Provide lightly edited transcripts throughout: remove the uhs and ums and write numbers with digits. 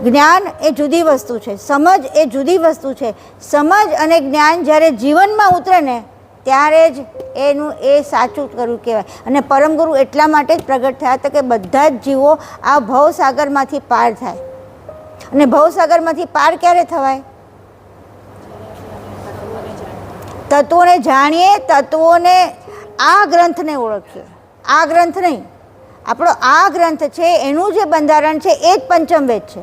જ્ઞાન એ જુદી વસ્તુ છે, સમજ એ જુદી વસ્તુ છે. સમજ અને જ્ઞાન જ્યારે જીવનમાં ઉતરે ને ત્યારે જ એનું એ સાચું કરવું કહેવાય. અને પરમગુરુ એટલા માટે જ પ્રગટ થયા હતા કે બધા જ જીવો આ ભવસાગરમાંથી પાર થાય. અને ભવસાગરમાંથી પાર ક્યારે થવાય? તત્વોને જાણીએ, તત્વોને, આ ગ્રંથને ઓળખીએ. આ ગ્રંથ નહીં, આપણો આ ગ્રંથ છે એનું જે બંધારણ છે એ જ પંચમ વેદ છે.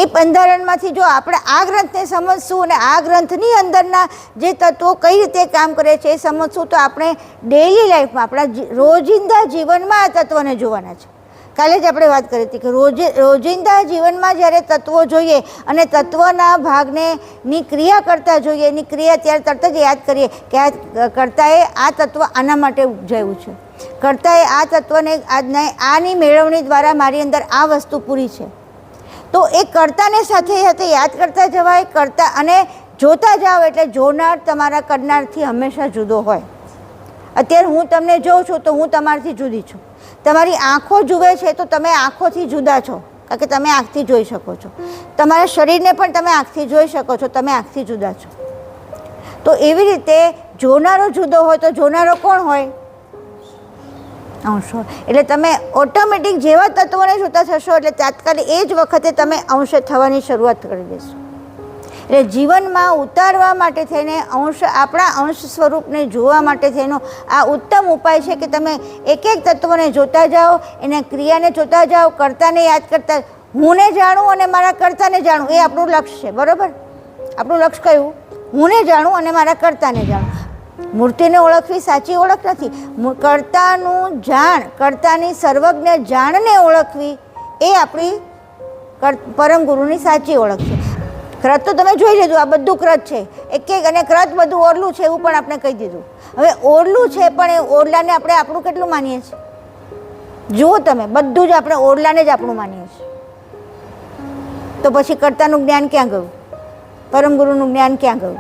એ બંધારણમાંથી જો આપણે આ ગ્રંથને સમજશું અને આ ગ્રંથની અંદરના જે તત્વો કઈ રીતે કામ કરે છે એ સમજશું તો આપણે ડેઇલી લાઈફમાં, આપણા રોજિંદા જીવનમાં આ તત્વોને જોવાના છે. કાલે જ આપણે વાત કરી હતી કે રોજિંદા જીવનમાં જ્યારે તત્વો જોઈએ અને તત્વના ભાગને ની ક્રિયા કરતા જોઈએ, એની ક્રિયા ત્યારે તરત જ યાદ કરીએ કે આ કર્તાએ આ તત્વ આના માટે ઉપજાવ્યું છે, કર્તાએ આ તત્વને આની મેળવણી દ્વારા મારી અંદર આ વસ્તુ પૂરી છે. તો એ કર્તાને સાથે સાથે યાદ કરતા જવાય, કરતા અને જોતા જાઓ એટલે જોનાર તમારા કરનારથી હંમેશા જુદો હોય. અત્યારે હું તમને જોઉં છું તો હું તમારાથી જુદી છું. તમારી આંખો જુએ છે તો તમે આંખોથી જુદા છો, કારણ કે તમે આંખથી જોઈ શકો છો. તમારા શરીરને પણ તમે આંખથી જોઈ શકો છો, તમે આંખથી જુદા છો. તો એવી રીતે જોનારો જુદો હોય તો જોનારો કોણ હોય? અંશ. એટલે તમે ઓટોમેટિક જેવા તત્વોને જોતા થશો એટલે તાત્કાલિક એ જ વખતે તમે અંશ થવાની શરૂઆત કરી દેશો. એટલે જીવનમાં ઉતારવા માટે થઈને આપણા અંશ સ્વરૂપને જોવા માટે થઈને આ ઉત્તમ ઉપાય છે કે તમે એક એક તત્વને જોતા જાઓ, એના ક્રિયાને જોતા જાઓ, કર્તાને યાદ કરતા. હુંને જાણું અને મારા કર્તાને જાણું એ આપણું લક્ષ્ય છે, બરાબર? આપણું લક્ષ્ય કયું? હુંને જાણું અને મારા કર્તાને જાણું. મૂર્તિને ઓળખવી સાચી ઓળખ નથી. કર્તાનું જાણ, કર્તાની સર્વજ્ઞ જાણને ઓળખવી એ આપણી પરમ ગુરુની સાચી ઓળખ છે. ક્રત તો તમે જોઈ લીધું, આ બધું ક્રત છે એક એક, અને ક્રત બધું ઓરલું છે એવું પણ આપણે કહી દીધું. હવે ઓરલું છે પણ એ ઓરલાને આપણે આપણું કેટલું માનીએ છીએ? જુઓ તમે, બધું જ આપણે ઓરલાને જ આપણું માનીએ છીએ. તો પછી કર્તાનું જ્ઞાન ક્યાં ગયું? પરમ ગુરુનું જ્ઞાન ક્યાં ગયું?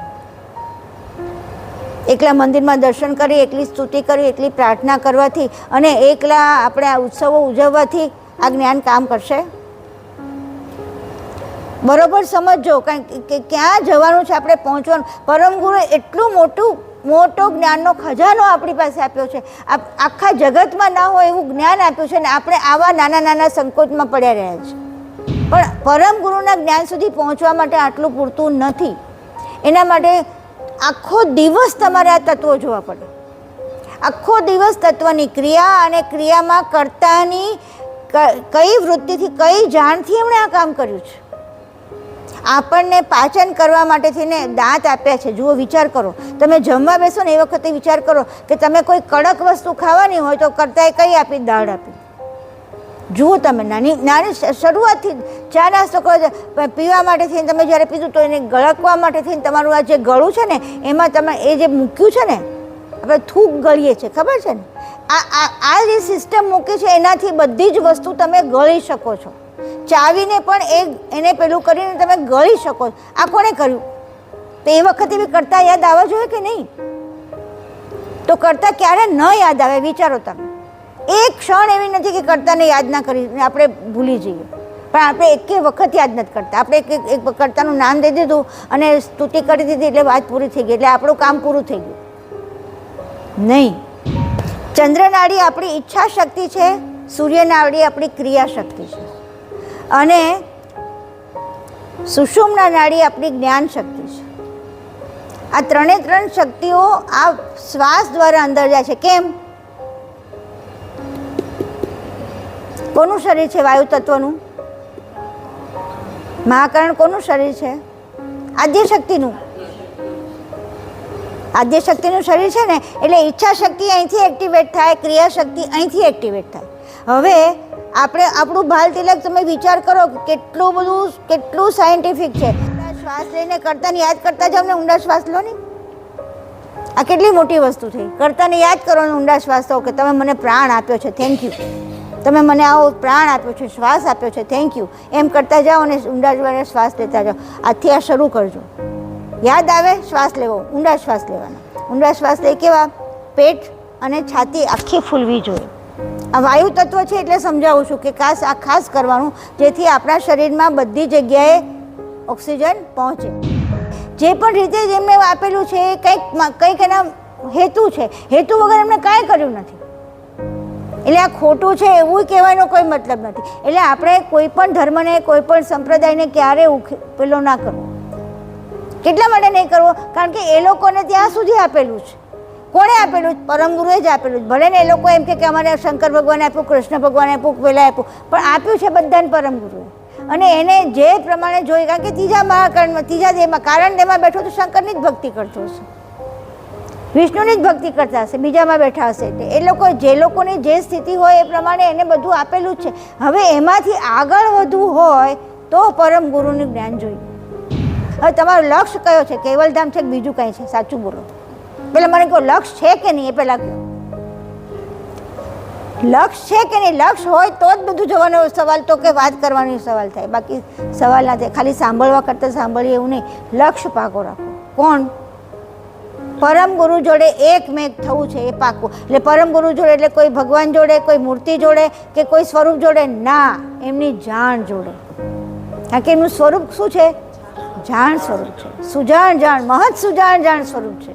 એકલા મંદિરમાં દર્શન કરી, એકલી સ્તુતિ કરી, એકલી પ્રાર્થના કરવાથી અને એકલા આપણે આ ઉત્સવો ઉજવવાથી આ જ્ઞાન કામ કરશે? બરોબર સમજો કે ક્યાં જવાનું છે, આપણે પહોંચવાનું. પરમ ગુરુએ એટલું મોટો જ્ઞાનનો ખજાનો આપણી પાસે આપ્યો છે, આખા જગતમાં ના હોય એવું જ્ઞાન આપ્યું છે ને આપણે આવા નાના નાના સંકોચમાં પડ્યા રહ્યા છે. પણ પરમ ગુરુના જ્ઞાન સુધી પહોંચવા માટે આટલું પૂરતું નથી. એના માટે આખો દિવસ તમારે આ તત્વો જોવા પડે. આખો દિવસ તત્વની ક્રિયા અને ક્રિયામાં કર્તાની કઈ વૃત્તિથી, કઈ જાણથી એમણે આ કામ કર્યું છે. આપણને પાચન કરવા માટે થઈને દાંત આપ્યા છે. જુઓ, વિચાર કરો, તમે જમવા બેસો ને એ વખતે વિચાર કરો કે તમે કોઈ કડક વસ્તુ ખાવાની હોય તો કર્તાએ કઈ આપી? દાળ આપી. જુઓ તમે, નાની શરૂઆતથી ચા નાસ્તો કરો, પીવા માટે થઈને તમે જ્યારે પીધું તો એને ગળકવા માટે થઈને તમારું આ જે ગળું છે ને એમાં તમે એ જે મૂક્યું છે ને, આપણે થૂક ગળીએ છીએ, ખબર છે ને? આ જે સિસ્ટમ મૂકી છે એનાથી બધી જ વસ્તુ તમે ગળી શકો છો. ચાવીને પણ એને પેલું કરીને તમે ગળી શકો. આ કોણે કર્યું? તો એ વખતે બી કર્તા યાદ આવવા જોઈએ કે નહીં? તો કર્તા ક્યારે ન યાદ આવે? વિચારો તમે. એક ક્ષણ એવી નથી કે કર્તાને યાદ ના કરી આપણે ભૂલી જઈએ, પણ આપણે એકે વખત યાદ નથી કરતા. આપણે એક કર્તાનું નામ દઈ દીધું અને સ્તુતિ કરી દીધી એટલે વાત પૂરી થઈ ગઈ, એટલે આપણું કામ પૂરું થઈ ગયું નહીં. ચંદ્રનાડી આપણી ઈચ્છા શક્તિ છે, સૂર્યનાડી આપણી ક્રિયા શક્તિ છે અને સુષુમ્ના નાડી આપણી જ્ઞાન શક્તિ છે. આ ત્રણ શક્તિઓ આ શ્વાસ દ્વારા અંદર જાય છે. કેમ? કોનું શરીર છે? વાયુ તત્વનું. મહાકરણ કોનું શરીર છે? આદ્યશક્તિનું. આદ્યશક્તિનું શરીર છે ને, એટલે ઈચ્છા શક્તિ અહીંથી એક્ટિવેટ થાય, ક્રિયા શક્તિ અહીંથી એક્ટિવેટ થાય. હવે આપણે આપણું ભાલ તિલક તમે વિચાર કરો કેટલું સાયન્ટિફિક છે. શ્વાસ લઈને કર્તાને યાદ કરતા જાવ ને, ઊંડા શ્વાસ લો ને. આ કેટલી મોટી વસ્તુ થઈ. કર્તાને યાદ કરો ને ઊંડા શ્વાસ લો કે તમે મને પ્રાણ આપ્યો છે, થેન્ક યુ. તમે મને આવો પ્રાણ આપ્યો છે, શ્વાસ આપ્યો છે, થેન્ક યુ. એમ કરતા જાઓ અને ઊંડા શ્વાસ લેતા જાઓ. આજથી આ શરૂ કરજો. યાદ આવે શ્વાસ લેવો, ઊંડા શ્વાસ લેવાના. ઊંડા શ્વાસ લઈ કેવા? પેટ અને છાતી આખી ફૂલવી જોઈએ. આ વાયુ તત્વ છે એટલે સમજાવું છું કે ખાસ કરવાનું, જેથી આપણા શરીરમાં બધી જગ્યાએ ઓક્સિજન પહોંચે. જે પણ રીતે જેમને આપેલું છે એ કંઈક એના હેતુ છે. હેતુ વગર એમને કાંઈ કર્યું નથી. એટલે આ ખોટું છે એવું કહેવાનો કોઈ મતલબ નથી. એટલે આપણે કોઈ પણ ધર્મને, કોઈ પણ સંપ્રદાયને ક્યારે પેલો ના કરવો. કેટલા માટે નહીં કરવો? કારણ કે એ લોકોને ત્યાં સુધી આપેલું છે. કોણે આપેલું? પરમ ગુરુએ જ આપેલું. ભલે ને એ લોકો એમ કે અમારે શંકર ભગવાને આપ્યું, કૃષ્ણ ભગવાને આપ્યું, પેલા આપ્યું, પણ આપ્યું છે બધાને પરમ ગુરુએ. અને એને જે પ્રમાણે જોઈ, કારણ કે ત્રીજા દેહમાં કારણ દેહમાં બેઠો તો શંકરની જ ભક્તિ કરતો હશે, વિષ્ણુની જ ભક્તિ કરતા હશે, બીજામાં બેઠા હશે. એટલે એ લોકો જે લોકોની જે સ્થિતિ હોય એ પ્રમાણે એને બધું આપેલું જ છે. હવે એમાંથી આગળ વધવું હોય તો પરમ ગુરુનું જ્ઞાન જોઈએ. હવે તમારું લક્ષ્ય કયો છે? કેવલધામ છે કે બીજું કંઈ છે? સાચું બોલો. પેલા મને કહો, લક્ષ્ય છે કે નહીં? એ પેલા કહો, લક્ષ્ય છે કે નહીં? લક્ષ્ય હોય તો જ બધું જવાનો સવાલ, તો કે વાત કરવાનો સવાલ થાય. બાકી સવાલ ના થાય. ખાલી સાંભળવા કરતાં સાંભળીએ એવું નહીં. લક્ષ્ય પાકો રાખો. કોણ? પરમ ગુરુ જોડે એકમેક થવું છે, એ પાકું. એટલે પરમ ગુરુ જોડે એટલે કોઈ ભગવાન જોડે, કોઈ મૂર્તિ જોડે કે કોઈ સ્વરૂપ જોડે ના, એમની જાણ જોડે. કારણ કે એમનું સ્વરૂપ શું છે? જાણ સ્વરૂપ છે. સુજાણ જાણ, મહৎ સુજાણ જાણ સ્વરૂપ છે.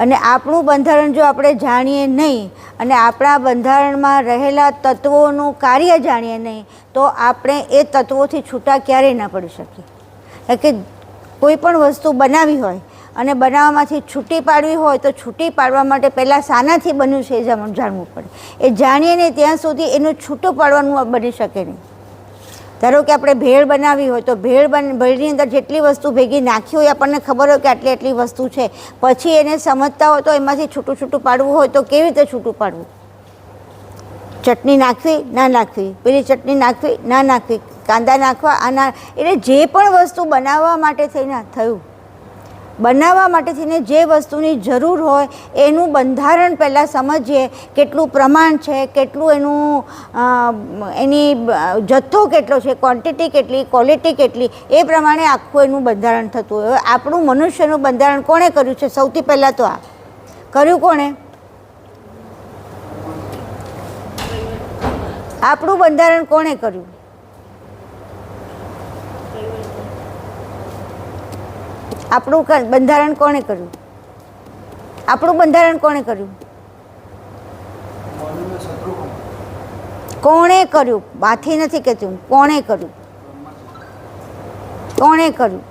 અને આપણું બંધારણ જો આપણે જાણીએ નહીં અને આપણા બંધારણમાં રહેલા તત્વોનું કાર્ય જાણીએ નહીં તો આપણે એ તત્વોથી છૂટા ક્યારેય ના પડી શકીએ. કારણ કે કોઈ પણ વસ્તુ બનાવી હોય અને બનાવવામાંથી છૂટી પાડવી હોય તો છૂટી પાડવા માટે પહેલાં શાનાથી બન્યું છે એ જાણવું પડે. એ જાણીએ નહીં ત્યાં સુધી એનું છૂટું પાડવાનું બની શકે નહીં. ધારો કે આપણે ભેળ બનાવી હોય તો ભેળની અંદર જેટલી વસ્તુ ભેગી નાખી હોય આપણને ખબર હોય કે આટલી આટલી વસ્તુ છે, પછી એને સમજતા હોય તો એમાંથી છૂટું છૂટું પાડવું હોય તો કેવી રીતે છૂટું પાડવું? ચટણી નાખવી ના નાખવી, પેલી ચટણી નાખવી ના નાખવી, કાંદા નાખવા આના, એટલે જે પણ વસ્તુ બનાવવા માટે થઈને બનાવવા માટે થઈને જે વસ્તુની જરૂર હોય એનું બંધારણ પહેલાં સમજીએ. કેટલું પ્રમાણ છે, કેટલું એની જથ્થો કેટલો છે, ક્વોન્ટિટી કેટલી, ક્વોલિટી કેટલી, એ પ્રમાણે આખું એનું બંધારણ થતું હોય. આપણું મનુષ્યનું બંધારણ કોણે કર્યું છે? સૌથી પહેલાં તો આ કર્યું કોણે? આપણું બંધારણ કોણે કર્યું? આપણું બંધારણ કોણે કર્યું? આપણું બંધારણ કોણે કર્યું? કોણે કર્યું? માથી નથી કહેતું, કોણે કર્યું? કોણે કર્યું?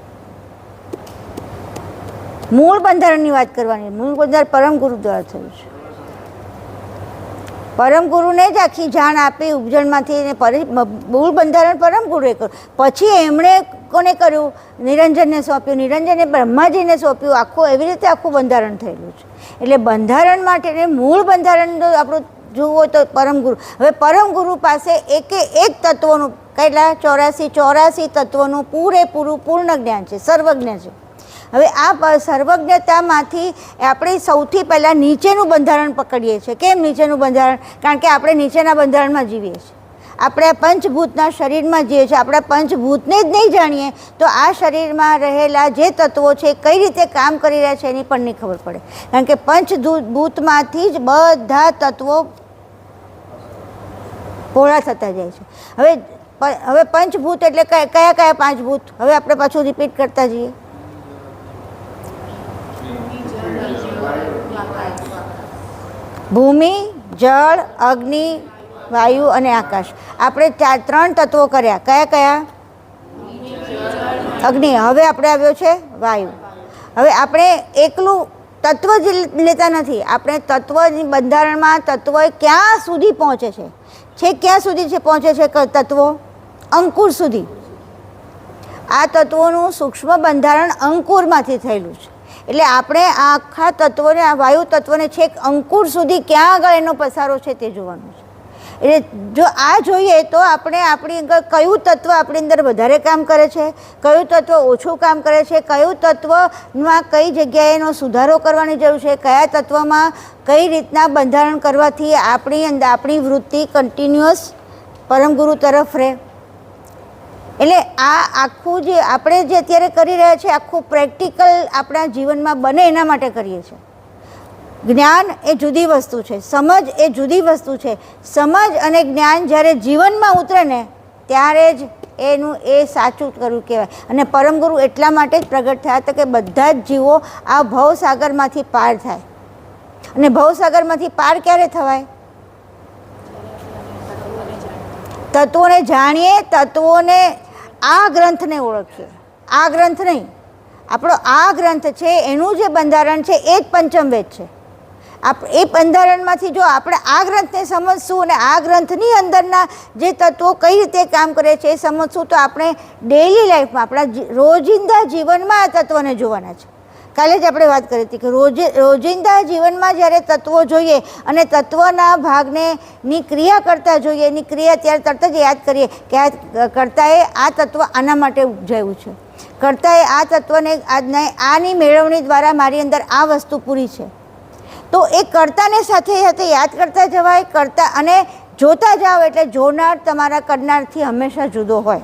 મૂળ બંધારણની વાત કરવાની. મૂળ બંધારણ પરમ ગુરુ દ્વારા થયું છે. પરમ ગુરુને જ આખી જાણ આપી ઉપજણમાંથી. મૂળ બંધારણ પરમ ગુરુએ કર્યું. પછી એમણે કોને કર્યું? નિરંજનને સોંપ્યું. નિરંજને બ્રહ્માજીને સોંપ્યું. આખું એવી રીતે આખું બંધારણ થયેલું છે. એટલે બંધારણ માટે મૂળ બંધારણ આપણું જુઓ તો પરમ ગુરુ. હવે પરમ ગુરુ પાસે એક તત્વોનું કેટલા 84 તત્વોનું પૂરેપૂરું પૂર્ણ જ્ઞાન છે, સર્વજ્ઞ છે. હવે આ સર્વજ્ઞતામાંથી આપણે સૌથી પહેલાં નીચેનું બંધારણ પકડીએ છીએ. કેમ નીચેનું બંધારણ? કારણ કે આપણે નીચેના બંધારણમાં જીવીએ છીએ. આપણે આ પંચભૂતના શરીરમાં જીવીએ છીએ. આપણે પંચભૂતને જ નહીં જાણીએ તો આ શરીરમાં રહેલા જે તત્વો છે કઈ રીતે કામ કરી રહ્યા છે એની પણ નહીં ખબર પડે. કારણ કે પંચભૂતમાંથી જ બધા તત્વો પહોળા થતા જાય છે. હવે પંચભૂત એટલે કયા કયા 5 ભૂત? હવે આપણે પાછું રિપીટ કરતા જઈએ. ભૂમિ, જળ, અગ્નિ, વાયુ અને આકાશ. આપણે 3 તત્વો કર્યા. કયા કયા? અગ્નિ. હવે આપણે આવ્યો છે વાયુ. હવે આપણે એકલું તત્વ જ લેતા નથી. આપણે તત્વની બંધારણમાં તત્વ ક્યાં સુધી પહોંચે છે ક્યાં સુધી પહોંચે છે તત્વો? અંકુર સુધી. આ તત્વોનું સૂક્ષ્મ બંધારણ અંકુરમાંથી થયેલું છે. એટલે આપણે આખા તત્વોને, આ વાયુ તત્વને છેક અંકુર સુધી ક્યાં આગળ એનો પસારો છે તે જોવાનું છે. એટલે જો આ જોઈએ તો આપણે આપણી અંદર કયું તત્વ આપણી અંદર વધારે કામ કરે છે, કયું તત્વ ઓછું કામ કરે છે, કયું તત્વમાં કઈ જગ્યાએ એનો સુધારો કરવાની જરૂર છે, કયા તત્વમાં કઈ રીતના બંધારણ કરવાથી આપણી અંદર આપણી વૃત્તિ કન્ટિન્યુઅસ પરમગુરુ તરફ રહે. એટલે આ આખું જે આપણે જે અત્યારે કરી રહ્યા છીએ આખું પ્રેક્ટિકલ આપણા જીવનમાં બને એના માટે કરીએ છીએ. જ્ઞાન એ જુદી વસ્તુ છે, સમજ એ જુદી વસ્તુ છે. સમજ અને જ્ઞાન જ્યારે જીવનમાં ઉતરે ને ત્યારે જ એનું એ સાચું કરવું કહેવાય. અને પરમગુરુ એટલા માટે જ પ્રગટ થયા હતા કે બધા જ જીવો આ ભવસાગરમાંથી પાર થાય. અને ભવસાગરમાંથી પાર ક્યારે થવાય? તત્વોને જાણીએ, તત્વોને આ ગ્રંથને ઓળખીએ. આ ગ્રંથ નહીં, આપણો આ ગ્રંથ છે એનું જે બંધારણ છે એ જ પંચમ વેદ છે. એ બંધારણમાંથી જો આપણે આ ગ્રંથને સમજશું અને આ ગ્રંથની અંદરના જે તત્વો કઈ રીતે કામ કરે છે એ સમજશું તો આપણે ડેઇલી લાઈફમાં આપણા રોજિંદા જીવનમાં આ તત્વને જોવાના છે. કાલે જ આપણે વાત કરી હતી કે રોજિંદા જીવનમાં જ્યારે તત્વો જોઈએ અને તત્વના ભાગને ની ક્રિયા કરતા જોઈએ, એની ક્રિયા ત્યારે તરત જ યાદ કરીએ કે આ કર્તાએ આ તત્વ આના માટે ઉપજાવ્યું છે, કર્તાએ આ તત્વને આની મેળવણી દ્વારા મારી અંદર આ વસ્તુ પૂરી છે. તો એ કર્તાને સાથે સાથે યાદ કરતા જવાય. કરતા અને જોતા જાઓ એટલે જોનાર તમારા કરનારથી હંમેશા જુદો હોય.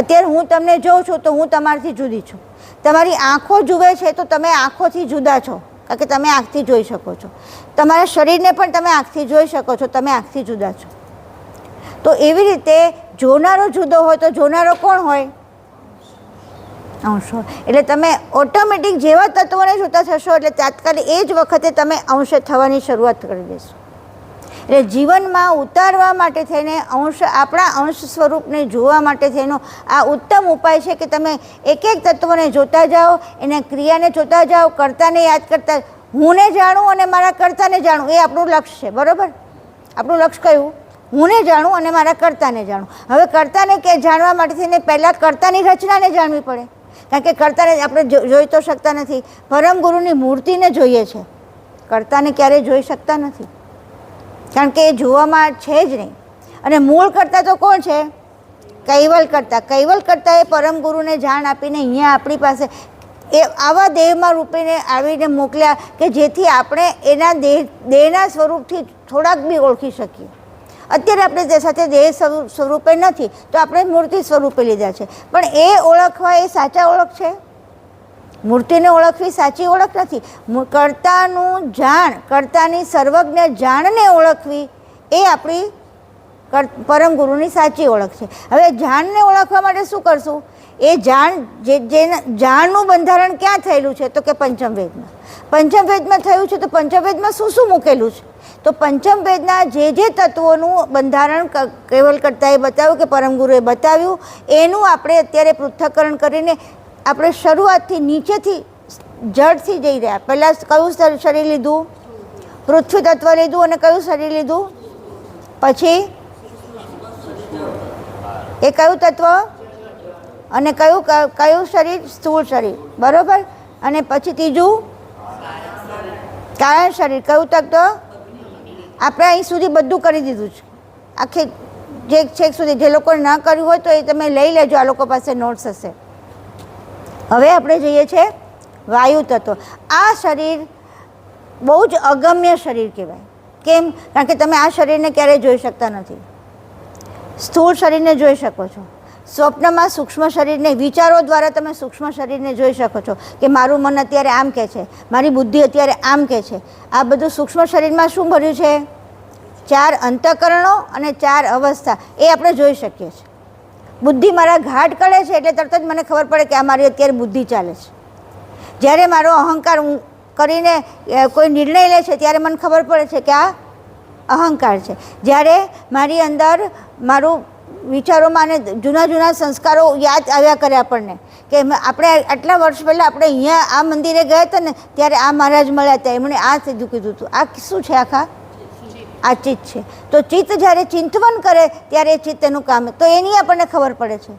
અત્યારે હું તમને જોઉં છું તો હું તમારાથી જુદી છું. તમારી આંખો જુએ છે તો તમે આંખોથી જુદા છો, કારણ કે તમે આંખથી જોઈ શકો છો. તમારા શરીરને પણ તમે આંખથી જોઈ શકો છો, તમે આંખથી જુદા છો. તો એવી રીતે જોનારો જુદો હોય તો જોનારો કોણ હોય? અંશ હોય. એટલે તમે ઓટોમેટિક જેવા તત્વોને જોતા થશો એટલે તાત્કાલિક એ જ વખતે તમે અંશ થવાની શરૂઆત કરી દેશો. એટલે જીવનમાં ઉતારવા માટે થઈને આપણા અંશ સ્વરૂપને જોવા માટે થઈને આ ઉત્તમ ઉપાય છે કે તમે એક એક તત્વને જોતા જાઓ, એને ક્રિયાને જોતા જાઓ, કર્તાને યાદ કરતા, હુંને જાણું અને મારા કર્તાને જાણું, એ આપણું લક્ષ્ય છે. બરાબર? આપણું લક્ષ્ય કયું? હુંને જાણું અને મારા કર્તાને જાણું. હવે કર્તાને કે જાણવા માટે થઈને પહેલાં કર્તાની રચનાને જાણવી પડે, કારણ કે કર્તાને આપણે જોઈ તો શકતા નથી. પરમ ગુરુની મૂર્તિને જોઈએ છે, કર્તાને ક્યારેય જોઈ શકતા નથી, કારણ કે એ જોવામાં છે જ નહીં. અને મૂળ કર્તા તો કોણ છે? કૈવલ કર્તા. કૈવલ કર્તાએ પરમ ગુરુને જાણ આપીને અહીંયા આપણી પાસે એ આવા દેહમાં રૂપીને આવીને મોકલ્યા કે જેથી આપણે એના દેહના સ્વરૂપથી થોડાક બી ઓળખી શકીએ. અત્યારે આપણે તે સાથે દેહ સ્વરૂપે નથી તો આપણે મૂર્તિ સ્વરૂપે લીધા છે, પણ એ ઓળખવા એ સાચા ઓળખ છે? મૂર્તિને ઓળખવી સાચી ઓળખ નથી. કર્તાનું જાણ, કર્તાની સર્વજ્ઞ જાણને ઓળખવી એ આપણી પરમ ગુરુની સાચી ઓળખ છે. હવે જાણને ઓળખવા માટે શું કરશું? એ જાણનું બંધારણ ક્યાં થયેલું છે? તો કે પંચમવેદમાં. પંચમવેદમાં થયું છે તો પંચમવેદમાં શું શું મૂકેલું છે? તો પંચમવેદના જે તત્વોનું બંધારણ કેવલ કર્તાએ બતાવ્યું કે પરમ ગુરુએ બતાવ્યું, એનું આપણે અત્યારે પૃથ્થકરણ કરીને આપણે શરૂઆતથી નીચેથી જડથી જઈ રહ્યા. પહેલાં કયું શરીર લીધું? પૃથ્વી તત્વ લીધું. અને કયું શરીર લીધું? પછી એ કયું તત્વ? અને કયું શરીર? સ્થૂળ શરીર. બરાબર? અને પછી ત્રીજું કારણ શરીર. કયું તત્વ? આપણે અહીં સુધી બધું કરી દીધું છે, આખી છેક સુધી. જે લોકોને ન કર્યું હોય તો એ તમે લઈ લેજો, આ લોકો પાસે નોટ્સ હશે. હવે આપણે જઈએ છીએ વાયુ તત્વ. આ શરીર બહુ જ અગમ્ય શરીર કહેવાય. કેમ? કારણ કે તમે આ શરીરને ક્યારેય જોઈ શકતા નથી. સ્થૂળ શરીરને જોઈ શકો છો, સ્વપ્નમાં સૂક્ષ્મ શરીરને, વિચારો દ્વારા તમે સૂક્ષ્મ શરીરને જોઈ શકો છો કે મારું મન અત્યારે આમ કહે છે, મારી બુદ્ધિ અત્યારે આમ કહે છે. આ બધું સૂક્ષ્મ શરીરમાં શું ભર્યું છે? 4 અંતઃકરણો અને 4 અવસ્થા. એ આપણે જોઈ શકીએ છીએ. બુદ્ધિ મારા ઘાટ કરે છે એટલે તરત જ મને ખબર પડે કે આ મારી અત્યારે બુદ્ધિ ચાલે છે. જ્યારે મારો અહંકાર કરીને કોઈ નિર્ણય લે છે ત્યારે મને ખબર પડે છે કે આ અહંકાર છે. જ્યારે મારી અંદર મારું વિચારોમાં અને જૂના સંસ્કારો યાદ આવ્યા કરે આપણને કે આપણે આટલા વર્ષ પહેલાં આપણે અહીંયા આ મંદિરે ગયા હતા ને ત્યારે આ મહારાજ મળ્યા હતા, એમણે આ સીધું કીધું હતું. આ શું છે? આખા આ ચિત્ત છે. તો ચિત્ત જ્યારે ચિંતવન કરે ત્યારે એ ચિત્ત એનું કામ, તો એની આપણને ખબર પડે છે.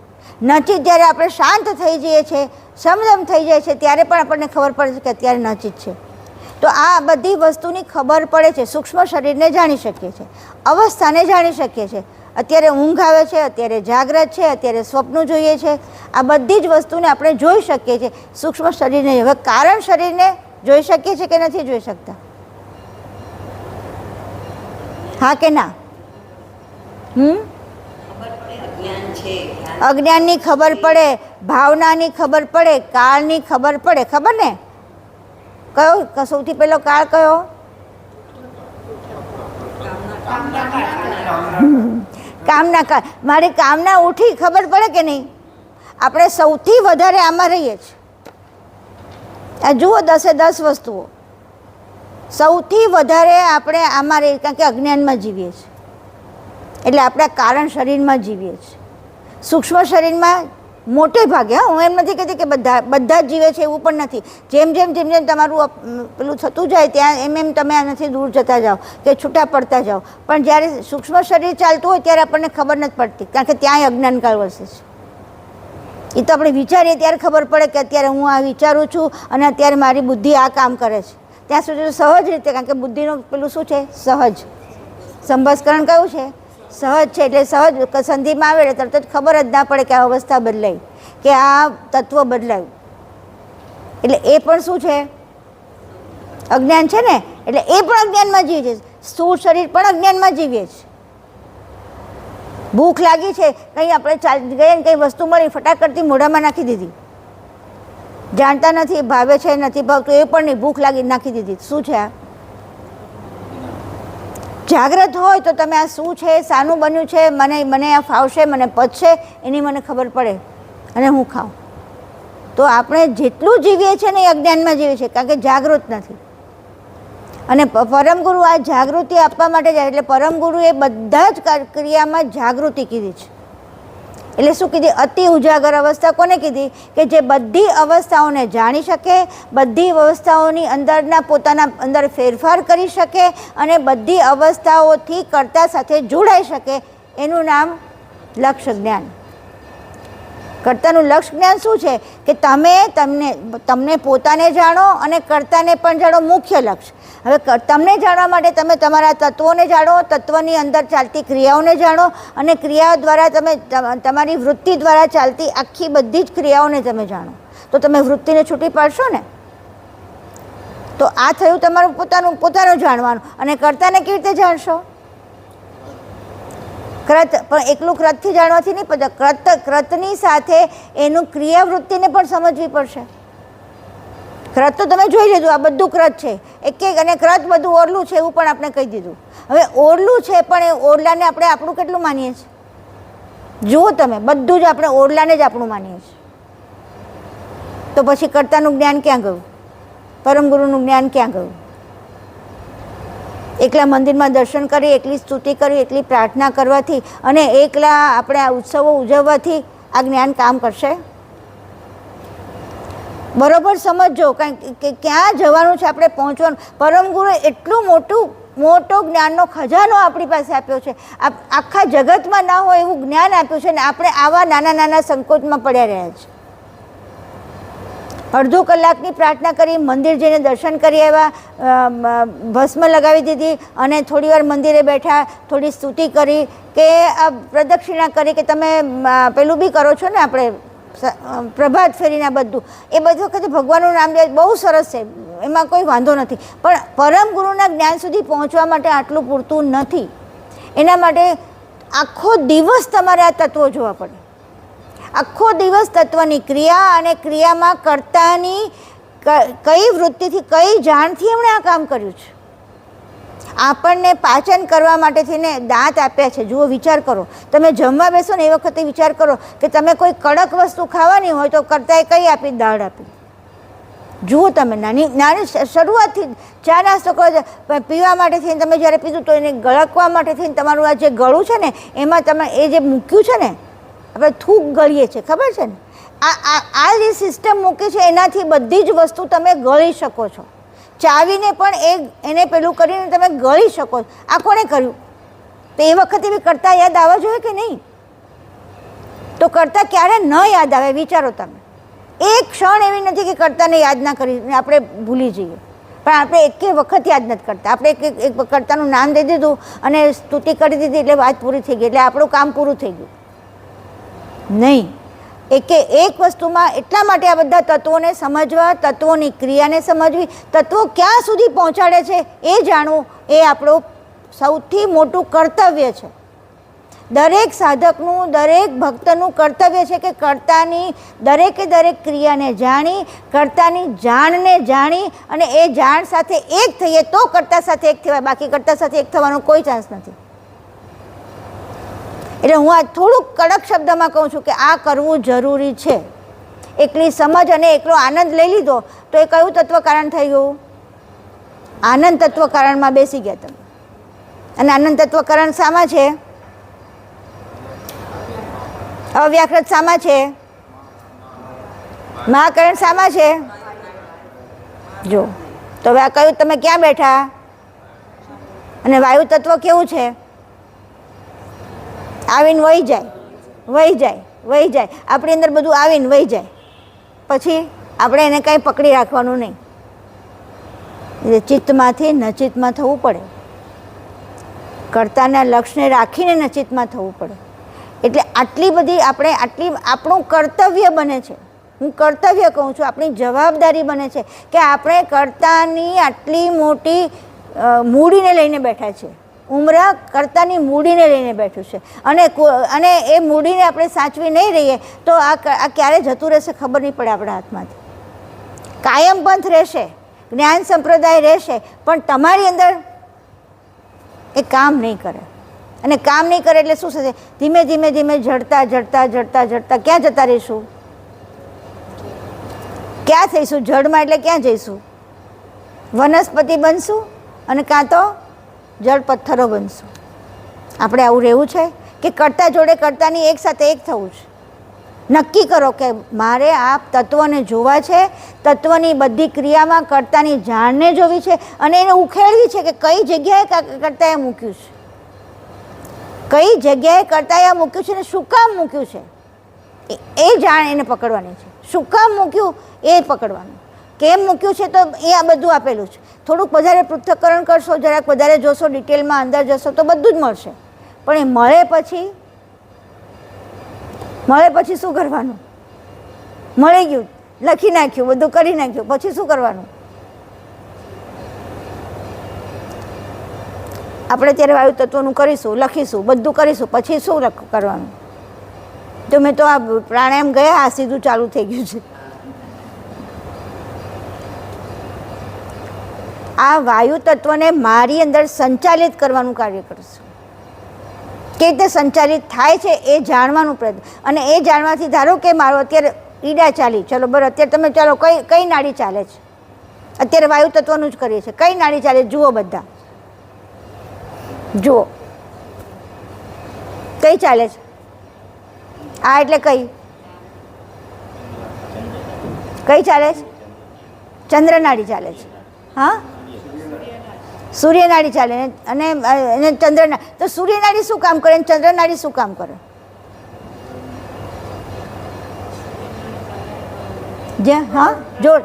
નચિત જ્યારે આપણે શાંત થઈ જઈએ છીએ, સમદમ થઈ જાય છે, ત્યારે પણ આપણને ખબર પડે છે કે અત્યારે નચિત છે. તો આ બધી વસ્તુની ખબર પડે છે. સૂક્ષ્મ શરીરને જાણી શકીએ છીએ, અવસ્થાને જાણી શકીએ છીએ. અત્યારે ઊંઘ આવે છે, અત્યારે જાગ્રત છે, અત્યારે સ્વપ્ન જોઈએ છે. આ બધી જ વસ્તુને આપણે જોઈ શકીએ છીએ સૂક્ષ્મ શરીરને. હવે કારણ શરીરને જોઈ શકીએ છીએ કે નથી જોઈ શકતા? હા કે ના? અજ્ઞાનની ખબર પડે, ભાવનાની ખબર પડે, કાળની ખબર પડે. ખબર ને? કયો સૌથી પહેલો કાળ કયો? કામના કાળ. મારી કામના ઉઠી, ખબર પડે કે નહીં? આપણે સૌથી વધારે આમાં રહીએ છીએ. આ જુઓ 10 વસ્તુઓ સૌથી વધારે આપણે આમાં રહીએ, કારણ કે અજ્ઞાનમાં જીવીએ છીએ. એટલે આપણે કારણ શરીરમાં જીવીએ છીએ. સૂક્ષ્મ શરીરમાં મોટે ભાગે, હું એમ નથી કહેતી કે બધા જ જીવે છે એવું પણ નથી. જેમ જેમ તમારું પેલું થતું જાય ત્યાં એમ તમે આનાથી દૂર જતા જાઓ કે છૂટા પડતા જાઓ. પણ જ્યારે સૂક્ષ્મ શરીર ચાલતું હોય ત્યારે આપણને ખબર નથી પડતી, કારણ કે ત્યાંય અજ્ઞાનકાળ વસે છે. એ તો આપણે વિચારીએ ત્યારે ખબર પડે કે અત્યારે હું આ વિચારું છું અને અત્યારે મારી બુદ્ધિ આ કામ કરે છે. ત્યાં સુધી સહજ રીતે, કારણ કે બુદ્ધિનું પેલું શું છે? સહજ. સંભસ્કરણ કયું છે? સહજ છે. એટલે સહજ સંધિમાં આવે એટલે તરત જ ખબર જ ના પડે કે આ અવસ્થા બદલાઈ, કે આ તત્વ બદલાયું. એટલે એ પણ શું છે? અજ્ઞાન છે ને. એટલે એ પણ અજ્ઞાનમાં જીવે છે. સ્થૂળ શરીર પણ અજ્ઞાનમાં જીવીએ છીએ. ભૂખ લાગી છે, કંઈ આપણે ચાલી ગયા ને કંઈ વસ્તુ મળી, ફટાકડથી મોઢામાં નાખી દીધી. જાણતા નથી ભાવે છે નથી ભાવતું એ પણ નહીં, ભૂખ લાગી નાખી દીધી. શું છે આ? જાગ્રત હોય તો તમે આ શું છે, શાનું બન્યું છે, મને આ ફાવશે, મને પચશે, એની મને ખબર પડે અને હું ખાઉં. તો આપણે જેટલું જીવીએ છીએ ને એ અજ્ઞાનમાં જીવીએ છીએ, કારણ કે જાગૃત નથી. અને પરમ ગુરુ આ જાગૃતિ આપવા માટે જાય, એટલે પરમ ગુરુએ બધા જ ક્રિયામાં જાગૃતિ કીધી છે. એટલે શું કીધી? અતિ ઉજાગર અવસ્થા કોને કીધી? કે જે બધી અવસ્થાઓને જાણી શકે, બધી અવસ્થાઓની અંદરના પોતાના અંદર ફેરફાર કરી શકે અને બધી અવસ્થાઓથી કર્તા સાથે જોડાઈ શકે, એનું નામ લક્ષ્ય જ્ઞાન. કર્તાનું લક્ષ્ય જ્ઞાન શું છે? કે તમને પોતાને જાણો અને કર્તાને પણ જાણો, મુખ્ય લક્ષ્ય. હવે તમને જાણવા માટે તમે તમારા તત્વોને જાણો, તત્વની અંદર ચાલતી ક્રિયાઓને જાણો અને ક્રિયાઓ દ્વારા તમે તમારી વૃત્તિ દ્વારા ચાલતી આખી બધી જ ક્રિયાઓને તમે જાણો, તો તમે વૃત્તિને છૂટી પાડશો ને. તો આ થયું તમારું પોતાનું જાણવાનું. અને કર્તાને કેવી રીતે જાણશો? ક્રત, પણ એકલું ક્રતથી જાણવાથી નહીં પડે. ક્રતની સાથે એનું ક્રિયાવૃત્તિને પણ સમજવી પડશે. ક્રત તો તમે જોઈ લીધું, આ બધું ક્રત છે એક અને ક્રત બધું ઓરલું છે એવું પણ આપણે કહી દીધું. હવે ઓરલું છે પણ એ ઓરલાને આપણે આપણું કેટલું માનીએ છીએ? જુઓ તમે, બધું જ આપણે ઓરલાને જ આપણું માનીએ છીએ. તો પછી કર્તાનું જ્ઞાન ક્યાં ગયું? પરમ ગુરુનું જ્ઞાન ક્યાં ગયું? એકલા મંદિરમાં દર્શન કરી, એકલી સ્તુતિ કરી, એકલી પ્રાર્થના કરવાથી અને એકલા આપણે આ ઉત્સવો ઉજવવાથી આ જ્ઞાન કામ કરશે? બરોબર સમજો કે ક્યાં જવાનું છે, આપણે પહોંચવાનું. પરમ ગુરુએ એટલું મોટો જ્ઞાનનો ખજાનો આપણી પાસે આપ્યો છે, આખા જગતમાં ના હોય એવું જ્ઞાન આપ્યું છે ને આપણે આવા નાના સંકોચમાં પડ્યા રહ્યા છે. અડધો કલાકની પ્રાર્થના કરી, મંદિર જઈને દર્શન કરી આવ્યા, ભસ્મ લગાવી દીધી અને થોડી વાર મંદિરે બેઠા, થોડી સ્તુતિ કરી કે પ્રદક્ષિણા કરી કે તમે પેલું બી કરો છો ને, આપણે પ્રભાત ફેરીને બધું, એ બધું વખતે ભગવાનનું નામ લે, બહુ સરસ છે, એમાં કોઈ વાંધો નથી. પણ પરમ ગુરુના જ્ઞાન સુધી પહોંચવા માટે આટલું પૂરતું નથી. એના માટે આખો દિવસ તમારે આ તત્વો જોવા પડે. આખો દિવસ તત્વની ક્રિયા અને ક્રિયામાં કર્તાની કઈ વૃત્તિથી, કઈ જાણથી એમણે આ કામ કર્યું છે. આપણને પાચન કરવા માટેથી ને દાંત આપ્યા છે. જુઓ, વિચાર કરો, તમે જમવા બેસો ને એ વખતે વિચાર કરો કે તમે કોઈ કડક વસ્તુ ખાવાની હોય તો કર્તાએ કઈ આપી? દાળ આપી. જુઓ તમે, નાની શરૂઆતથી ચા નાસ્તો કરો, પીવા માટે થઈને તમે જ્યારે પીધું તો એને ગળકવા માટે થઈને તમારું આ જે ગળું છે ને એમાં તમે એ જે મૂક્યું છે ને, આપણે થૂક ગળીએ છીએ, ખબર છે ને, આ જે સિસ્ટમ મૂકી છે એનાથી બધી જ વસ્તુ તમે ગળી શકો છો. ચાવીને પણ એને પેલું કરીને તમે ગળી શકો છો. આ કોણે કર્યું? તો એ વખતે બી કર્તા યાદ આવવા જોઈએ કે નહીં? તો કર્તા ક્યારે ન યાદ આવે? વિચારો તમે. એક ક્ષણ એવી નથી કે કર્તાને યાદ ના કરી આપણે ભૂલી જઈએ, પણ આપણે એકે વખત યાદ નથી કરતા. આપણે એક કર્તાનું નામ દઈ દીધું અને સ્તુતિ કરી દીધી એટલે વાત પૂરી થઈ ગઈ, એટલે આપણું કામ પૂરું થઈ ગયું નહીં. એક વસ્તુમાં એટલા માટે આ બધા તત્વોને સમજવા, તત્વોની ક્રિયાને સમજવી, તત્વો ક્યાં સુધી પહોંચાડે છે એ જાણવું, એ આપણું સૌથી મોટું કર્તવ્ય છે. દરેક સાધકનું, દરેક ભક્તનું કર્તવ્ય છે કે કર્તાની દરેકે દરેક ક્રિયાને જાણી, કર્તાની જાણને જાણી અને એ જાણ સાથે એક થઈએ તો કર્તા સાથે એક થવાય, બાકી કર્તા સાથે એક થવાનો કોઈ ચાન્સ નથી. એટલે હું આ થોડુંક કડક શબ્દમાં કહું છું કે આ કરવું જરૂરી છે. એકલી સમજ અને એકલો આનંદ લઈ લીધો તો એ કયું તત્વ કારણ થઈ ગયું? આનંદ તત્વ કારણમાં બેસી ગયા તમે. અને આનંદ તત્વ કારણ શામાં છે? અવ્યાકૃત શામાં છે? મહાકરણ શામાં છે? જો તો હવે આ કયું? તમે ક્યાં બેઠા? અને વાયુ તત્વ કેવું છે? આવીને વહી જાય. આપણી અંદર બધું આવીને વહી જાય, પછી આપણે એને કંઈ પકડી રાખવાનું નહીં. એટલે ચિત્તમાંથી નચિતમાં થવું પડે, કર્તાના લક્ષ્યને રાખીને નચિતમાં થવું પડે. એટલે આટલી બધી આપણું કર્તવ્ય બને છે. હું કર્તવ્ય કહું છું, આપણી જવાબદારી બને છે કે આપણે કર્તાની આટલી મોટી મૂડીને લઈને બેઠા છીએ. ઉમરા કર્તાની મૂડીને લઈને બેઠું છે અને એ મૂડીને આપણે સાચવી નહીં રહીએ તો આ ક્યારે જતું રહેશે ખબર નહીં પડે આપણા હાથમાંથી. કાયમ પંથ રહેશે, જ્ઞાન સંપ્રદાય રહેશે, પણ તમારી અંદર એ કામ નહીં કરે. અને કામ નહીં કરે એટલે શું થશે? ધીમે ધીમે જડતા ક્યાં જતા રહીશું? ક્યાં થઈશું? જડમાં એટલે ક્યાં જઈશું? વનસ્પતિ બનશું અને કાં તો જળ પથ્થરો બનશું. આપણે આવું રહેવું છે કે કરતા જોડે કરતાની એક સાથે એક થવું છે? નક્કી કરો કે મારે આ તત્વને જોવા છે, તત્વની બધી ક્રિયામાં કર્તાની જાણને જોવી છે અને એને ઉખેડવી છે કે કઈ જગ્યાએ કર્તાએ મૂક્યું છે, કઈ જગ્યાએ કર્તાએ મૂક્યું છે ને શું કામ મૂક્યું છે એ જાણ એને પકડવાની છે. શું કામ મૂક્યું એ પકડવાનું, કેમ મૂક્યું છે તો એ આ બધું આપેલું છે. થોડુંક વધારે પૃથ્થકરણ કરશો, જરાક વધારે જોશો, ડિટેલમાં અંદર જશો તો બધું જ મળશે. પણ એ મળે પછી શું કરવાનું? મળી ગયું, લખી નાખ્યું, બધું કરી નાખ્યું, પછી શું કરવાનું? આપણે ત્યારે વાયુ તત્વનું કરીશું, લખીશું, બધું કરીશું, પછી શું કરવાનું? તો મેં તો આ પ્રાણાયામ ગયા, આ સીધું ચાલુ થઈ ગયું છે. આ વાયુ તત્વને મારી અંદર સંચાલિત કરવાનું કાર્ય કરશું. કેવી રીતે સંચાલિત થાય છે એ જાણવાનું પ્રયત્ન, અને એ જાણવાથી ધારો કે મારો અત્યારે ઈડા ચાલી, ચલો બરાબર, અત્યારે તમે ચાલો કઈ નાડી ચાલે છે? અત્યારે વાયુ તત્વનું જ કરીએ છીએ. કઈ નાડી ચાલે જુઓ, બધા જુઓ કઈ ચાલે છે? આ એટલે કઈ ચાલે છે? ચંદ્ર નાડી ચાલે છે. હા, સૂર્ય નાડી ચાલે અને ચંદ્ર નાડી. તો સૂર્ય નાડી શું કામ કરે અને ચંદ્ર નાડી શું કામ કરે? જે હા જોડ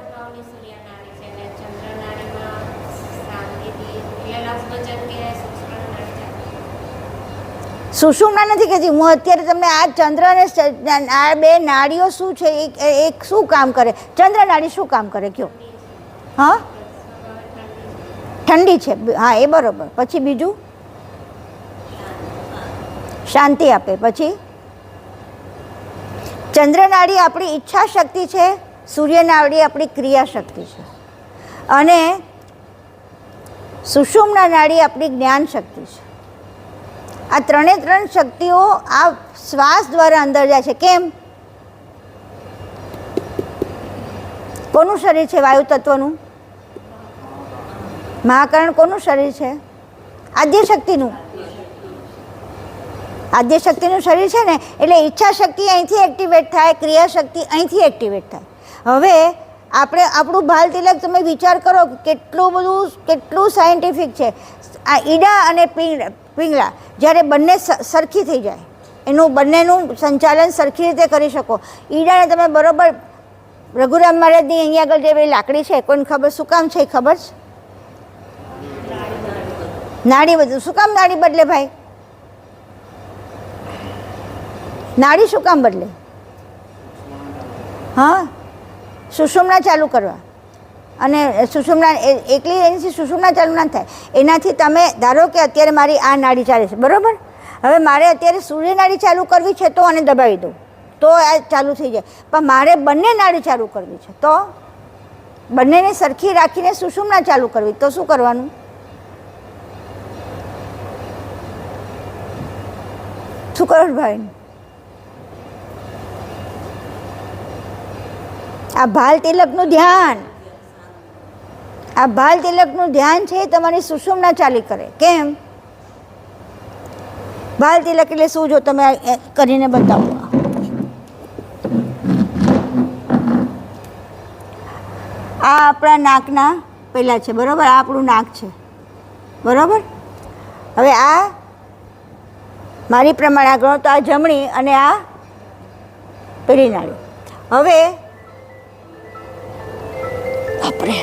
સુષુમ્ના નથી કહેતી હું અત્યારે તમને. આ ચંદ્ર અને આ બે નાડીઓ શું છે, એક શું કામ કરે? ચંદ્ર નાડી શું કામ કરે કયો? હા, ઠંડી છે, હા એ બરોબર. પછી બીજું શાંતિ આપે. પછી ચંદ્ર નાડી આપણી ઈચ્છા શક્તિ છે, સૂર્ય નાડી આપણી ક્રિયા શક્તિ છે, અને સુષુમ્ના નાડી આપણી જ્ઞાન શક્તિ છે. આ ત્રણે ત્રણ શક્તિઓ આ શ્વાસ દ્વારા અંદર જાય છે. કેમ? કોનું શરીર છે વાયુ તત્વનું? મહાકરણ કોનું શરીર છે? આદ્યશક્તિનું. આદ્યશક્તિનું શરીર છે ને, એટલે ઈચ્છા શક્તિ અહીંથી એક્ટિવેટ થાય, ક્રિયા શક્તિ અહીંથી એક્ટિવેટ થાય. હવે આપણે આપણું ભાલ તિલક તમે વિચાર કરો કેટલું સાયન્ટિફિક છે. આ ઈડા અને પિંગલા જ્યારે બંને સરખી થઈ જાય, એનું બંનેનું સંચાલન સરખી રીતે કરી શકો. ઈડાને તમે બરાબર, રઘુરામ મહારાજની અહીંયા આગળ જે લાકડી છે, કોઈને ખબર શું કામ છે? ખબર છે? નાડી બધું શું કામ નાડી બદલે ભાઈ? નાડી શું કામ બદલે? હા, સુષુમ્ના ચાલુ કરવા. અને સુષુમ્ના એકલી એનાથી સુષુમ્ના ચાલુ ના થાય. એનાથી તમે ધારો કે અત્યારે મારી આ નાડી ચાલે છે, બરાબર. હવે મારે અત્યારે સૂર્ય નાડી ચાલુ કરવી છે તો આને દબાવી દઉં તો આ ચાલુ થઈ જાય. પણ મારે બંને નાડી ચાલુ કરવી છે તો બંનેને સરખી રાખીને સુષુમ્ના ચાલુ કરવી, તો શું કરવાનું? શું કરો ભાઈ? આ ભાલ તિલકનું ધ્યાન, આ ભાલ તિલકનું ધ્યાન છે તમારી સુષુમ્ના ચાલી કરે. કેમ? ભાલ તિલક એટલે શું? જો તમે કરીને બતાવો. આ આપણા નાકના પેલા છે, બરાબર. આ આપણું નાક છે, બરાબર. હવે આ મારી પ્રમાણે આ ગણો તો આ જમણી અને આ પેલી નાડી. હવે આપણે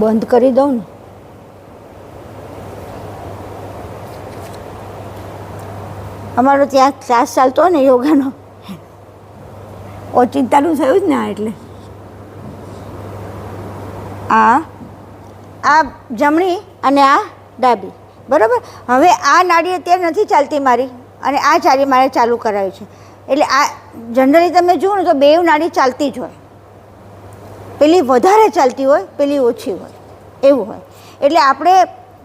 બંધ કરી દઉં ને. અમારો ત્યાં ક્લાસ ચાલતો હોય ને યોગાનો, ઓચિંતાનું થયું જ ને. એટલે આ જમણી અને આ ડાબી, બરાબર. હવે આ નાડી અત્યારે નથી ચાલતી મારી, અને આ ચાલી મારે ચાલુ કરાવી છે. એટલે આ જનરલી તમે જુઓ ને તો બેવ નાડી ચાલતી જ હોય. પેલી વધારે ચાલતી હોય, પેલી ઓછી હોય, એવું હોય. એટલે આપણે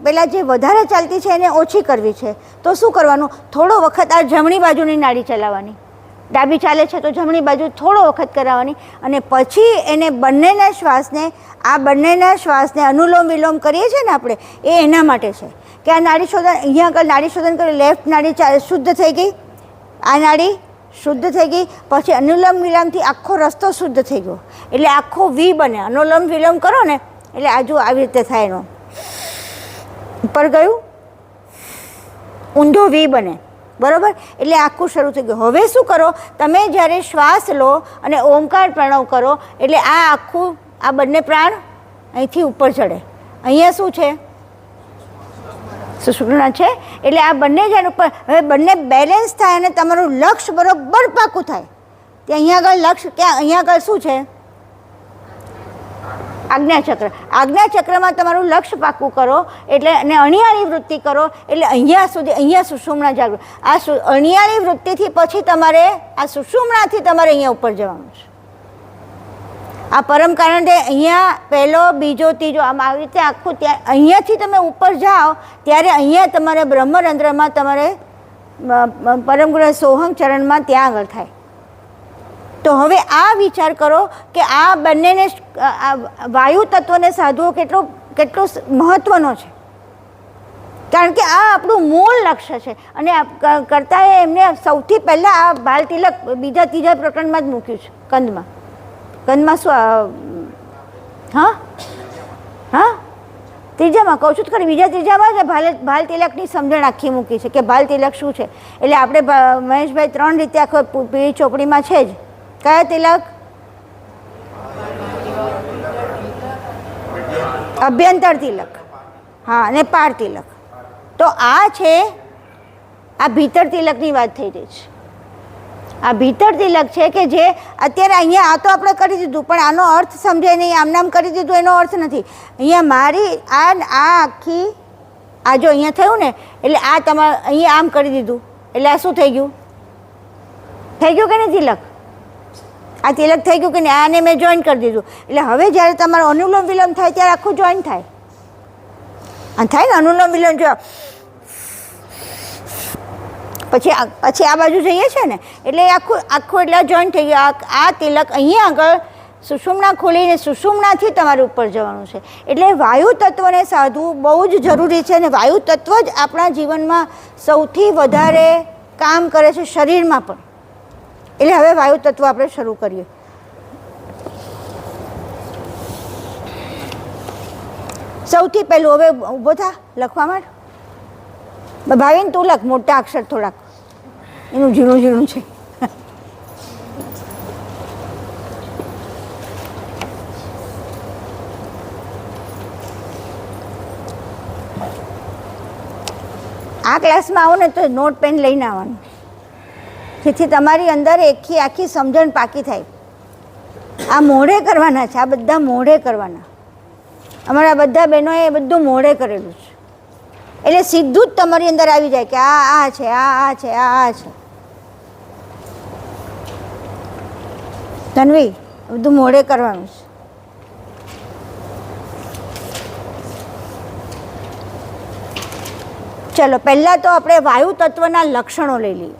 પહેલાં જે વધારે ચાલતી છે એને ઓછી કરવી છે તો શું કરવાનું? થોડો વખત આ જમણી બાજુની નાડી ચલાવવાની, ડાબી ચાલે છે તો જમણી બાજુ થોડો વખત કરાવવાની, અને પછી એને બંનેના શ્વાસને અનુલોમ વિલોમ કરીએ છીએ ને આપણે, એ એના માટે છે કે આ નાડી શોધન, અહીંયા આગળ નાડી શોધન કરી, લેફ્ટ નાડી શુદ્ધ થઈ ગઈ, આ નાડી શુદ્ધ થઈ ગઈ, પછી અનુલોમ વિલોમથી આખો રસ્તો શુદ્ધ થઈ ગયો, એટલે આખો વી બને. અનુલોમ વિલોમ કરો ને એટલે આજુ આવી રીતે થાય, એનો ઉપર ગયું ઊંધો વી બને, બરાબર? એટલે આખું શરૂ થઈ ગયું. હવે શું કરો તમે, જ્યારે શ્વાસ લો અને ઓમકાર પ્રણવ કરો એટલે આ આખું, આ બંને પ્રાણ અહીંથી ઉપર ચડે. અહીંયા શું છે? સુષુમ્ના છે. એટલે આ બંને જ્યારે ઉપર, હવે બંને બેલેન્સ થાય અને તમારું લક્ષ્ય બરોબર પાકું થાય. ત્યાં અહીંયા આગળ લક્ષ્ય, ત્યાં અહીંયા આગળ શું છે? આજ્ઞાચક્ર. આજ્ઞાચક્રમાં તમારું લક્ષ્ય પાકું કરો એટલે, અને અણિયાળી વૃત્તિ કરો એટલે અહીંયા સુધી, અહીંયા સુષુમ્ના જાગૃત. આ અણિયાળી વૃત્તિથી પછી તમારે આ સુષુમ્નાથી તમારે અહીંયા ઉપર જવાનું છે. આ પરમ કારણ તે અહીંયા પહેલો, બીજો, ત્રીજો, આમ આવી રીતે આખું, ત્યાં અહીંયાથી તમે ઉપર જાઓ ત્યારે અહીંયા તમારે બ્રહ્મરંધ્રમાં, તમારે પરમ ગુરુ સોહમ ચરણમાં ત્યાં આગળ થાય. તો હવે આ વિચાર કરો કે આ બંનેને, વાયુ તત્વને સાધવો કેટલો મહત્ત્વનો છે, કારણ કે આ આપણું મૂળ લક્ષ્ય છે. અને કરતાએ એમને સૌથી પહેલાં આ બાલ તિલક બીજા ત્રીજા પ્રકરણમાં જ મૂક્યું છે, કંદમાં શું, હા ત્રીજામાં કહું છું ખરી, બીજા ત્રીજામાં જ બાલ તિલકની સમજણ આખી મૂકી છે કે બાલ તિલક શું છે. એટલે આપણે મહેશભાઈ 3 રીતે આખો પીળી ચોપડીમાં છે જ. કયા તિલક? અભ્યંતર તિલક, હા, અને પાર તિલક. તો આ છે, આ ભીતર તિલકની વાત થઈ રહી છે. આ ભીતર તિલક છે કે જે અત્યારે અહીંયા, આ તો આપણે કરી દીધું પણ આનો અર્થ સમજે નહીં, આમ નામ કરી દીધું એનો અર્થ નથી. અહીંયા મારી આ આખી, આ જો અહીંયા થયું ને એટલે આ તમારે અહીંયા આમ કરી દીધું એટલે આ શું થઈ ગયું? થઈ ગયું કે નહીં તિલક? આ તિલક થઈ ગયું કે નહીં? આને મેં જોઈન કરી દીધું એટલે હવે જ્યારે તમારો અનુલોમ વિલોમ થાય ત્યારે આખું જોઈન થાય. અને થાય ને અનુલોમ વિલોમ, જો પછી આ બાજુ જઈએ છે ને એટલે આખું એટલે જોઈન થઈ ગયું. આ તિલક અહીંયા આગળ સુષુમ્ના ખોલીને સુષુમ્નાથી તમારે ઉપર જવાનું છે. એટલે વાયુ તત્વને સાધવું બહુ જ જરૂરી છે. અને વાયુ તત્વ જ આપણા જીવનમાં સૌથી વધારે કામ કરે છે, શરીરમાં પણ. એટલે હવે વાયુ તત્વ આપણે શરૂ કરીએ. સૌથી પહેલું, હવે ઊભો થા, લખવા માંડ. ભાવિન તું લખ, મોટા અક્ષર થોડાક, એનું ઝીણું ઝીણું છે. આ ક્લાસમાં આવો ને તો નોટ પેન લઈને આવવાનું, જેથી તમારી અંદર આખી સમજણ પાકી થાય. આ મોઢે કરવાના છે, આ બધા મોઢે કરવાના. અમારા બધા બહેનોએ બધું મોઢે કરેલું છે એટલે સીધું જ તમારી અંદર આવી જાય કે આ છે, આ છે, આ છે. તન્વી, બધું મોઢે કરવાનું છે. ચલો, પહેલાં તો આપણે વાયુ તત્વના લક્ષણો લઈ લઈએ,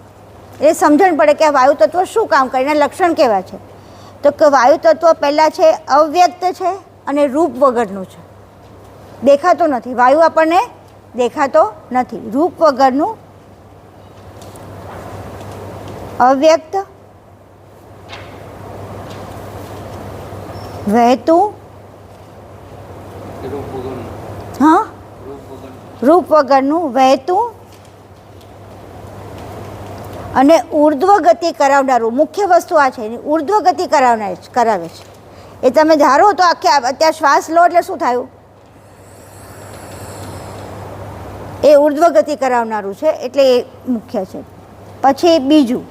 એ સમજણ પડે કે આ વાયુ તત્વ શું કામ કરે, એના લક્ષણ કેવા છે. તો કે વાયુ તત્વ પહેલાં છે અવ્યક્ત છે અને રૂપ વગરનું છે, દેખાતો નથી. વાયુ આપણને દેખાતો નથી, રૂપ વગરનું, અવ્યક્ત, વહેતું, હા, રૂપ વગરનું, વહેતું અને ઉર્ધ્વ ગતિ કરાવનારું. મુખ્ય વસ્તુ આ છે, ઉર્ધ્વ ગતિ કરાવે છે. એ તમે ધારો તો અત્યારે શ્વાસ લો એટલે શું થયું? એ ઉર્ધ્વ ગતિ કરાવનારું છે, એટલે એ મુખ્ય છે. પછી બીજું,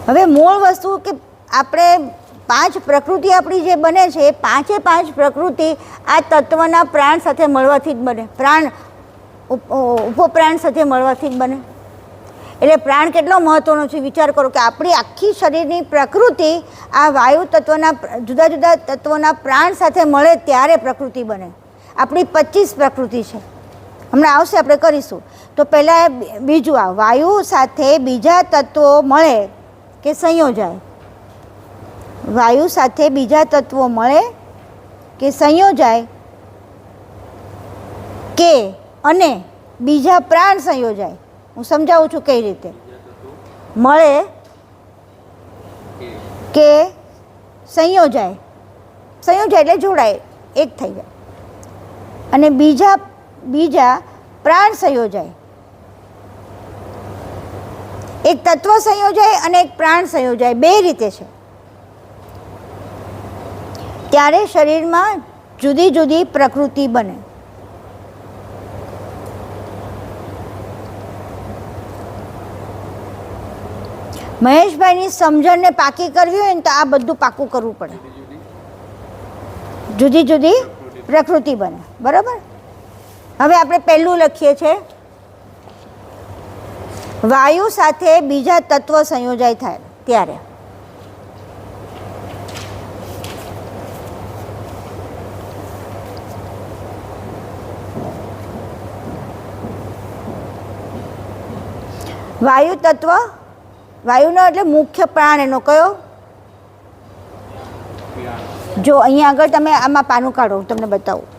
હવે મૂળ વસ્તુ કે આપણે 5 પ્રકૃતિ આપણી જે બને છે, એ 5 પ્રકૃતિ આ તત્વના પ્રાણ સાથે મળવાથી જ બને. પ્રાણ ઉપપ્રાણ સાથે મળવાથી જ બને. એટલે પ્રાણ કેટલો મહત્ત્વનો છે વિચાર કરો કે આપણી આખી શરીરની પ્રકૃતિ આ વાયુ તત્વના, જુદા જુદા તત્વોના પ્રાણ સાથે મળે ત્યારે પ્રકૃતિ બને. આપણી 25 પ્રકૃતિ છે, હમણાં આવશે, આપણે કરીશું. તો પહેલાં બીજું આ વાયુ સાથે બીજા તત્વો મળે કે સંયોજાય. વાયુ સાથે બીજા તત્વો મળે કે સંયોજાય કે અને બીજા પ્રાણ સંયોજાય. હું સમજાવું છું કઈ રીતે. મળે કે સંયોજાય. સંયોજાય એટલે જોડાય, એક થઈ જાય. અને બીજા પ્રાણ સંયોજાય. એક તત્વ સંયોજાય અને એક પ્રાણ સંયોજાય, બે રીતે છે. ત્યારે શરીરમાં જુદી જુદી પ્રકૃતિ બને. મહેશભાઈની સમજણને પાકી કરવી હોય ને તો આ બધું પાકું કરવું પડે. જુદી જુદી પ્રકૃતિ બને. બરાબર. હવે આપણે પહેલું લખીએ છીએ, વાયુ સાથે બીજા તત્વ સંયોજાય થાય ત્યારે વાયુ તત્વ, વાયુનો એટલે મુખ્ય પ્રાણ એનો કયો? જો અહીંયા આગળ તમે આમાં પાનું કાઢો, તમને બતાવું.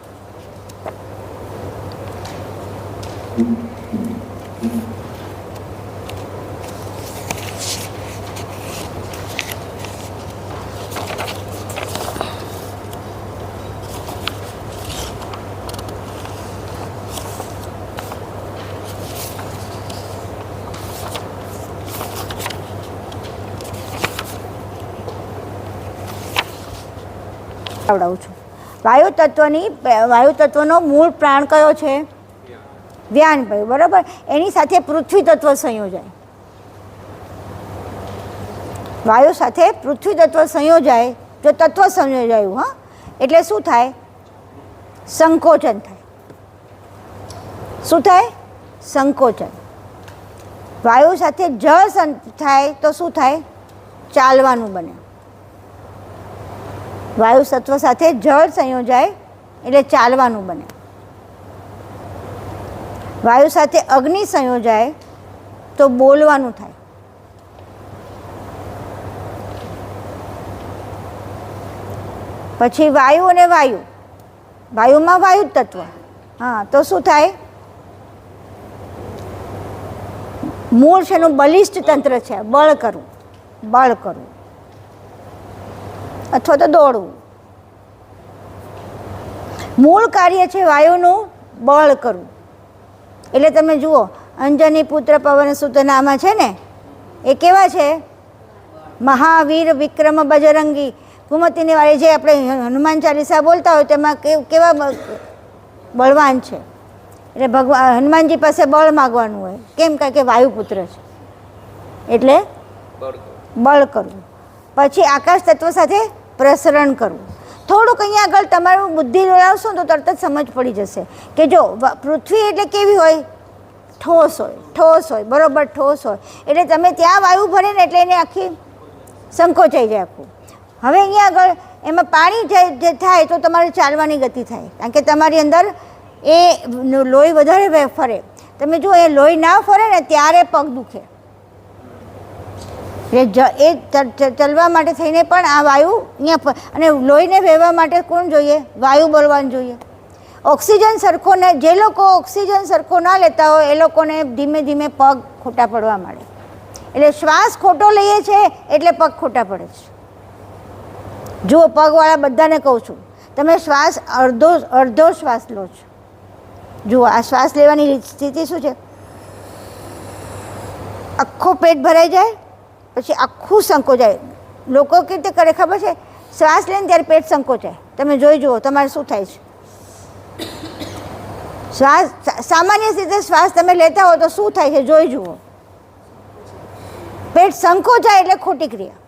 આવડાવું છું. વાયુ તત્વનો મૂળ પ્રાણ કયો છે? વ્યાન. ભાઈ બરાબર. એની સાથે પૃથ્વી તત્વ સંયોજાય. વાયુ સાથે પૃથ્વી તત્વ સંયોજાય. જો તત્વ સંયોજાયું, હા, એટલે શું થાય? સંકોચન થાય. શું થાય? સંકોચન. વાયુ સાથે જળ થાય તો શું થાય? ચાલવાનું બને. વાયુ તત્વ સાથે જળ સંયોજાય એટલે ચાલવાનું બને. વાયુ સાથે અગ્નિ સંયોજાય તો બોલવાનું થાય. પછી વાયુ અને વાયુ, વાયુમાં વાયુ તત્વ, હા, તો શું થાય? મૂળ છે એનું બલિષ્ઠ તંત્ર છે, બળ કરવું, બળ કરવું અથવા તો દોડવું. મૂળ કાર્ય છે વાયુનું બળ કરવું. એટલે તમે જુઓ, અંજની પુત્ર પવન સુતનામાં છે ને, એ કેવા છે? મહાવીર વિક્રમ બજરંગી. કુમતિની વાળી જે આપણે હનુમાન ચાલીસા બોલતા હોય તેમાં કેવા બળવાન છે. એટલે ભગવાન હનુમાનજી પાસે બળ માગવાનું હોય. કેમ? કારણ કે વાયુપુત્ર છે એટલે બળ કરવું. પછી આકાશ તત્વ સાથે પ્રસરણ કરવું. થોડુંક અહીંયા આગળ તમારું બુદ્ધિ લડાવશો તો તરત જ સમજ પડી જશે કે જો પૃથ્વી એટલે કેવી હોય? ઠોસ હોય, ઠોસ હોય, બરાબર, ઠોસ હોય. એટલે તમે ત્યાં વાયુ ભરે ને એટલે એને આખી સંકોચાઈ જાય આખું. હવે અહીંયા આગળ એમાં પાણી જે થાય તો તમારે ચાલવાની ગતિ થાય, કારણ કે તમારી અંદર એ લોહી વધારે ફરે. તમે જો એ લોહી ના ફરે ને ત્યારે પગ દુખે. એટલે એ ચલવા માટે થઈને પણ આ વાયુ અહીંયા, અને લોહીને વહેવા માટે કોણ જોઈએ? વાયુ બળવાન જોઈએ. ઓક્સિજન સરખો ને, જે લોકો ઓક્સિજન સરખો ના લેતા હોય એ લોકોને ધીમે ધીમે પગ ખોટા પડવા માંડે. એટલે શ્વાસ ખોટો લઈએ છે એટલે પગ ખોટા પડે છે. જુઓ, પગવાળા બધાને કહું છું, તમે શ્વાસ અડધો શ્વાસ લો છો. જુઓ, આ શ્વાસ લેવાની સ્થિતિ શું છે? આખો પેટ ભરાઈ જાય પછી આખું સંકોચાય. લોકો કેવી રીતે કરે ખબર છે? શ્વાસ લઈને ત્યારે પેટ સંકોચાય. તમે જોઈ જુઓ તમારે શું થાય છે. શ્વાસ સામાન્ય રીતે શ્વાસ તમે લેતા હો તો શું થાય છે જોઈ જુઓ. પેટ સંકોચાય એટલે ખોટી ક્રિયા.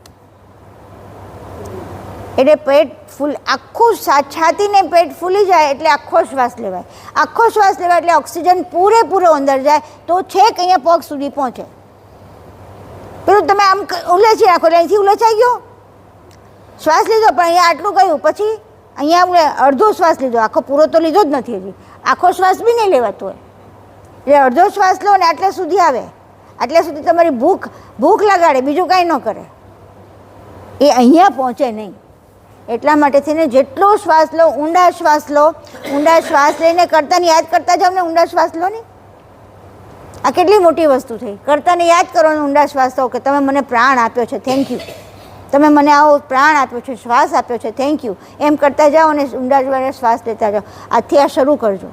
એટલે પેટ ફૂલ, આખું છાતીને પેટ ફૂલી જાય એટલે આખો શ્વાસ લેવાય. આખો શ્વાસ લેવાય એટલે ઓક્સિજન પૂરેપૂરો અંદર જાય તો છેક અહીંયા પગ સુધી પહોંચે. પેલું તમે આમ ઉલેચી નાખો એટલે અહીંથી ઉલેચાઈ ગયો, શ્વાસ લીધો પણ અહીંયા આટલું ગયું, પછી અહીંયા અડધો શ્વાસ લીધો, આખો પૂરો તો લીધો જ નથી હજી, આખો શ્વાસ બી નહીં લેવાતો હોય. એટલે અડધો શ્વાસ લો ને આટલા સુધી આવે, આટલા સુધી તમારી ભૂખ લગાડે, બીજું કાંઈ ન કરે, એ અહીંયા પહોંચે નહીં. એટલા માટે થઈને જેટલો શ્વાસ લો, ઊંડા શ્વાસ લો, ઊંડા શ્વાસ લઈને કર્તાને યાદ કરતા જાઓ ને, ઊંડા શ્વાસ લો ને. આ કેટલી મોટી વસ્તુ થઈ. કર્તાને યાદ કરવાનો ઊંડા શ્વાસ લો કે તમે મને પ્રાણ આપ્યો છે, થેન્ક યુ, તમે મને આવો પ્રાણ આપ્યો છે, શ્વાસ આપ્યો છે, થેન્ક યુ, એમ કરતા જાઓ અને ઊંડા શ્વાસ લેતા જાઓ. આજથી આ શરૂ કરજો.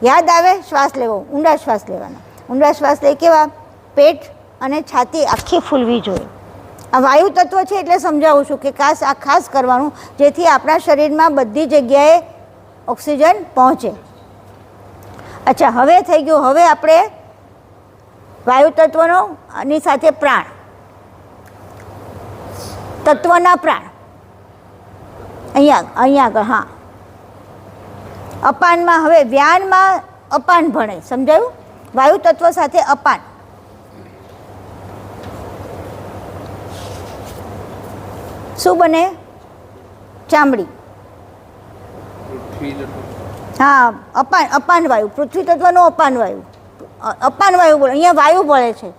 યાદ આવે શ્વાસ લેવો, ઊંડા શ્વાસ લેવાના. ઊંડા શ્વાસ લઈ કેવા પેટ અને છાતી આખી ફૂલવી જોઈએ. આ વાયુ તત્વ છે એટલે સમજાવું છું કે ખાસ કરવાનું, જેથી આપણા શરીરમાં બધી જગ્યાએ ઓક્સિજન પહોંચે. અચ્છા, હવે થઈ ગયું. હવે આપણે વાયુ તત્વનો આની સાથે પ્રાણ, તત્વના પ્રાણ અહીંયા આગળ. હા, અપાનમાં, હવે વ્યાનમાં અપાન ભણે, સમજાયું? વાયુ તત્વ સાથે અપાન. શું બને? ચામડી. હા, અપાન વાયુ, પૃથ્વી તત્વનો અપાન વાયુ. અપાન વાયુ બોલે, અહીંયા વાયુ ભળે છે,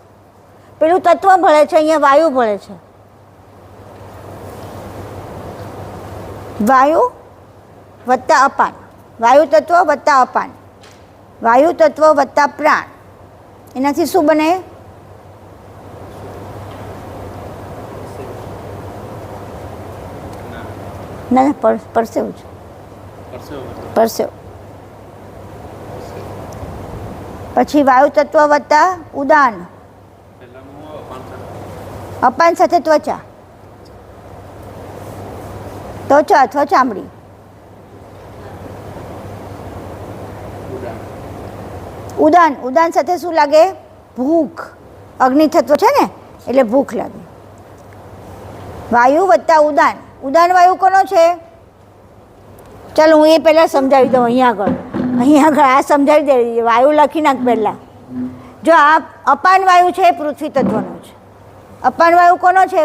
પેલું તત્વ ભળે છે, અહીંયા વાયુ ભળે છે. વાયુ વત્તા અપાન, વાયુ તત્વ વત્તા અપાન, વાયુ તત્વ વત્તા પ્રાણ, એનાથી શું બને? ના, પરસેવ છે, પરસેવ. પછી વાયુ તત્વ વત્તા ઉદાન, અપાન સાથે ત્વચા અથવા ચામડી. ઉદાન સાથે શું લાગે? ભૂખ. અગ્નિ તત્વ છે ને એટલે ભૂખ લાગે. વાયુ વત્તા ઉદાન. ઉદાન વાયુ કોનો છે? ચાલો હું એ પહેલાં સમજાવી દઉં. અહીંયા આગળ આ સમજાવી દે. વાયુ લખી નાખ પહેલાં. જો આ અપાન વાયુ છે, પૃથ્વી તત્વનો છે. અપાન વાયુ કોનો છે?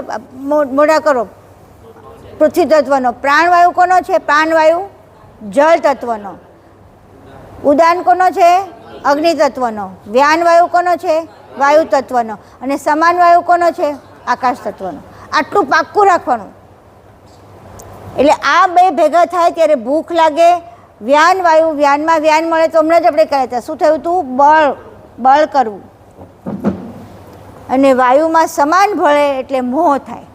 મોઢા કરો. પૃથ્વી તત્વનો. પ્રાણવાયુ કોનો છે? પ્રાણવાયુ જળ તત્વનો. ઉદાન કોનો છે? અગ્નિ તત્વનો. વ્યાન વાયુ કોનો છે? વાયુ તત્વનો. અને સમાન વાયુ કોનો છે? આકાશ તત્વનો. આટલું પાક્કું રાખવાનું. એટલે આ બે ભેગા થાય ત્યારે ભૂખ લાગે. વ્યાન વાયુ, વ્યાનમાં વ્યાન મળે તો હમણાં જ આપણે કહ્યા હતા. શું થયું હતું? બળ કરવું. અને વાયુમાં સમાન ભળે એટલે મોહ થાય.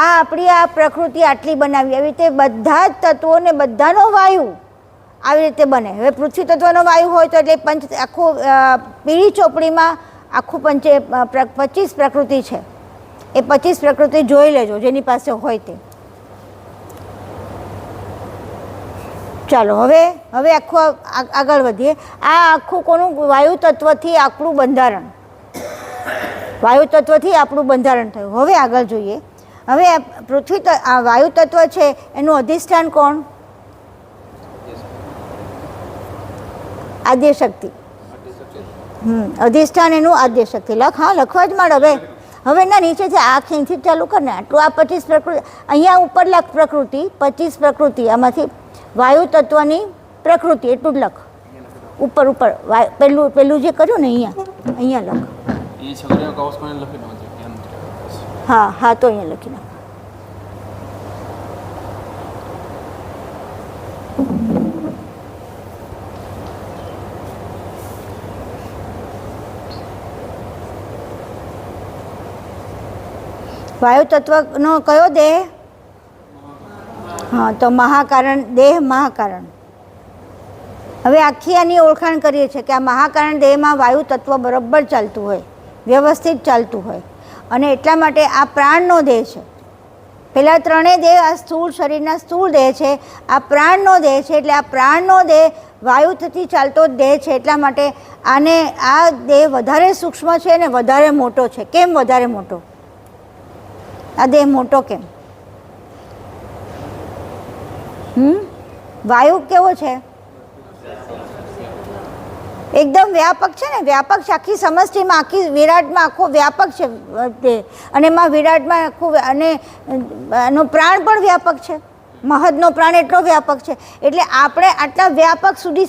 આ આપણી આ પ્રકૃતિ આટલી બનાવી, આવી રીતે બધા જ તત્વોને બધાનો વાયુ આવી રીતે બને. હવે પૃથ્વી તત્વનો વાયુ હોય તો એટલે આખું પીળી ચોપડીમાં આખું 25 પ્રકૃતિ છે. એ 25 પ્રકૃતિ જોઈ લેજો જેની પાસે હોય તે. ચાલો હવે આખું આગળ વધીએ. આ આખું કોનું? વાયુ તત્વથી આપણું બંધારણ. વાયુ તત્વથી આપણું બંધારણ થયું. હવે આગળ જોઈએ. હવે આ વાયુ તત્વ છે એનું અધિષ્ઠાન કોણ? આદ્ય શક્તિ. અધિષ્ઠાન એનું આદ્ય શક્તિ. લખવા જ માંડ. હવે ના નીચેથી આખીથી ચાલુ કર ને. આટલું આ 25 પ્રકૃતિ અહીંયા ઉપર લખ. પ્રકૃતિ 25 પ્રકૃતિ, આમાંથી વાયુ તત્વની પ્રકૃતિ એટલું જ લખ. ઉપર પેલું જે કર્યું ને અહીંયા લખ. હા તો અહીંયા લખી નાખ. વાયુ તત્વનો કયો દેહ? હા, તો મહાકારણ દેહ. મહાકારણ. હવે આખી આની ઓળખાણ કરીએ છીએ કે આ મહાકારણ દેહમાં વાયુ તત્વ બરાબર ચાલતું હોય, વ્યવસ્થિત ચાલતું હોય. અને એટલા માટે આ પ્રાણનો દેહ છે. પેલા ત્રણેય દેહ આ સ્થૂળ શરીરના સ્થૂળ દેહ છે. આ પ્રાણનો દેહ છે. એટલે આ પ્રાણનો દેહ વાયુ થકી ચાલતો દેહ છે. એટલા માટે આ દેહ વધારે સૂક્ષ્મ છે અને વધારે મોટો છે. કેમ વધારે મોટો? આ દેહ મોટો કેમ? વાયુ કેવો છે? એકદમ વ્યાપક છે ને. વ્યાપક છે. આખી સમષ્ટિમાં, આખી વિરાટમાં આખો વ્યાપક છે તે. અને એમાં વિરાટમાં આખું, અને એનો પ્રાણ પણ વ્યાપક છે. મહદનો પ્રાણ એટલો વ્યાપક છે. એટલે આપણે આટલા વ્યાપક સુધી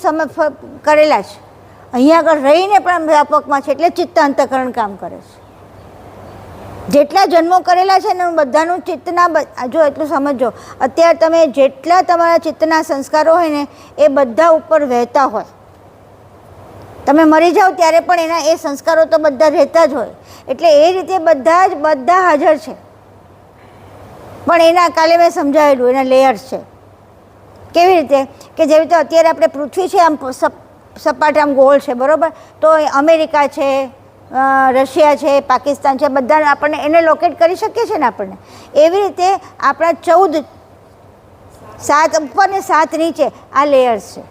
કરેલા છે. અહીંયા આગળ રહીને પણ વ્યાપકમાં છે, એટલે ચિત્ત અંતઃકરણ કામ કરે છે. જેટલા જન્મો કરેલા છે ને બધાનું ચિત્તના, જો એટલું સમજો, અત્યારે તમે જેટલા તમારા ચિત્તના સંસ્કારો હોય ને એ બધા ઉપર વહેતા હોય. તમે મરી જાઓ ત્યારે પણ એના એ સંસ્કારો તો બધા રહેતા જ હોય. એટલે એ રીતે બધા હાજર છે. પણ એના કાલે મેં સમજાવેલું, એના લેયર્સ છે. કેવી રીતે કે જેવી રીતે અત્યારે આપણે પૃથ્વી છે આમ સપાટ આમ ગોળ છે, બરાબર? તો અમેરિકા છે, રશિયા છે, પાકિસ્તાન છે, બધા આપણને એને લોકેટ કરી શકીએ છીએ ને આપણને. એવી રીતે આપણા 14, 7 ઉપર ને 7 નીચે આ લેયર્સ છે.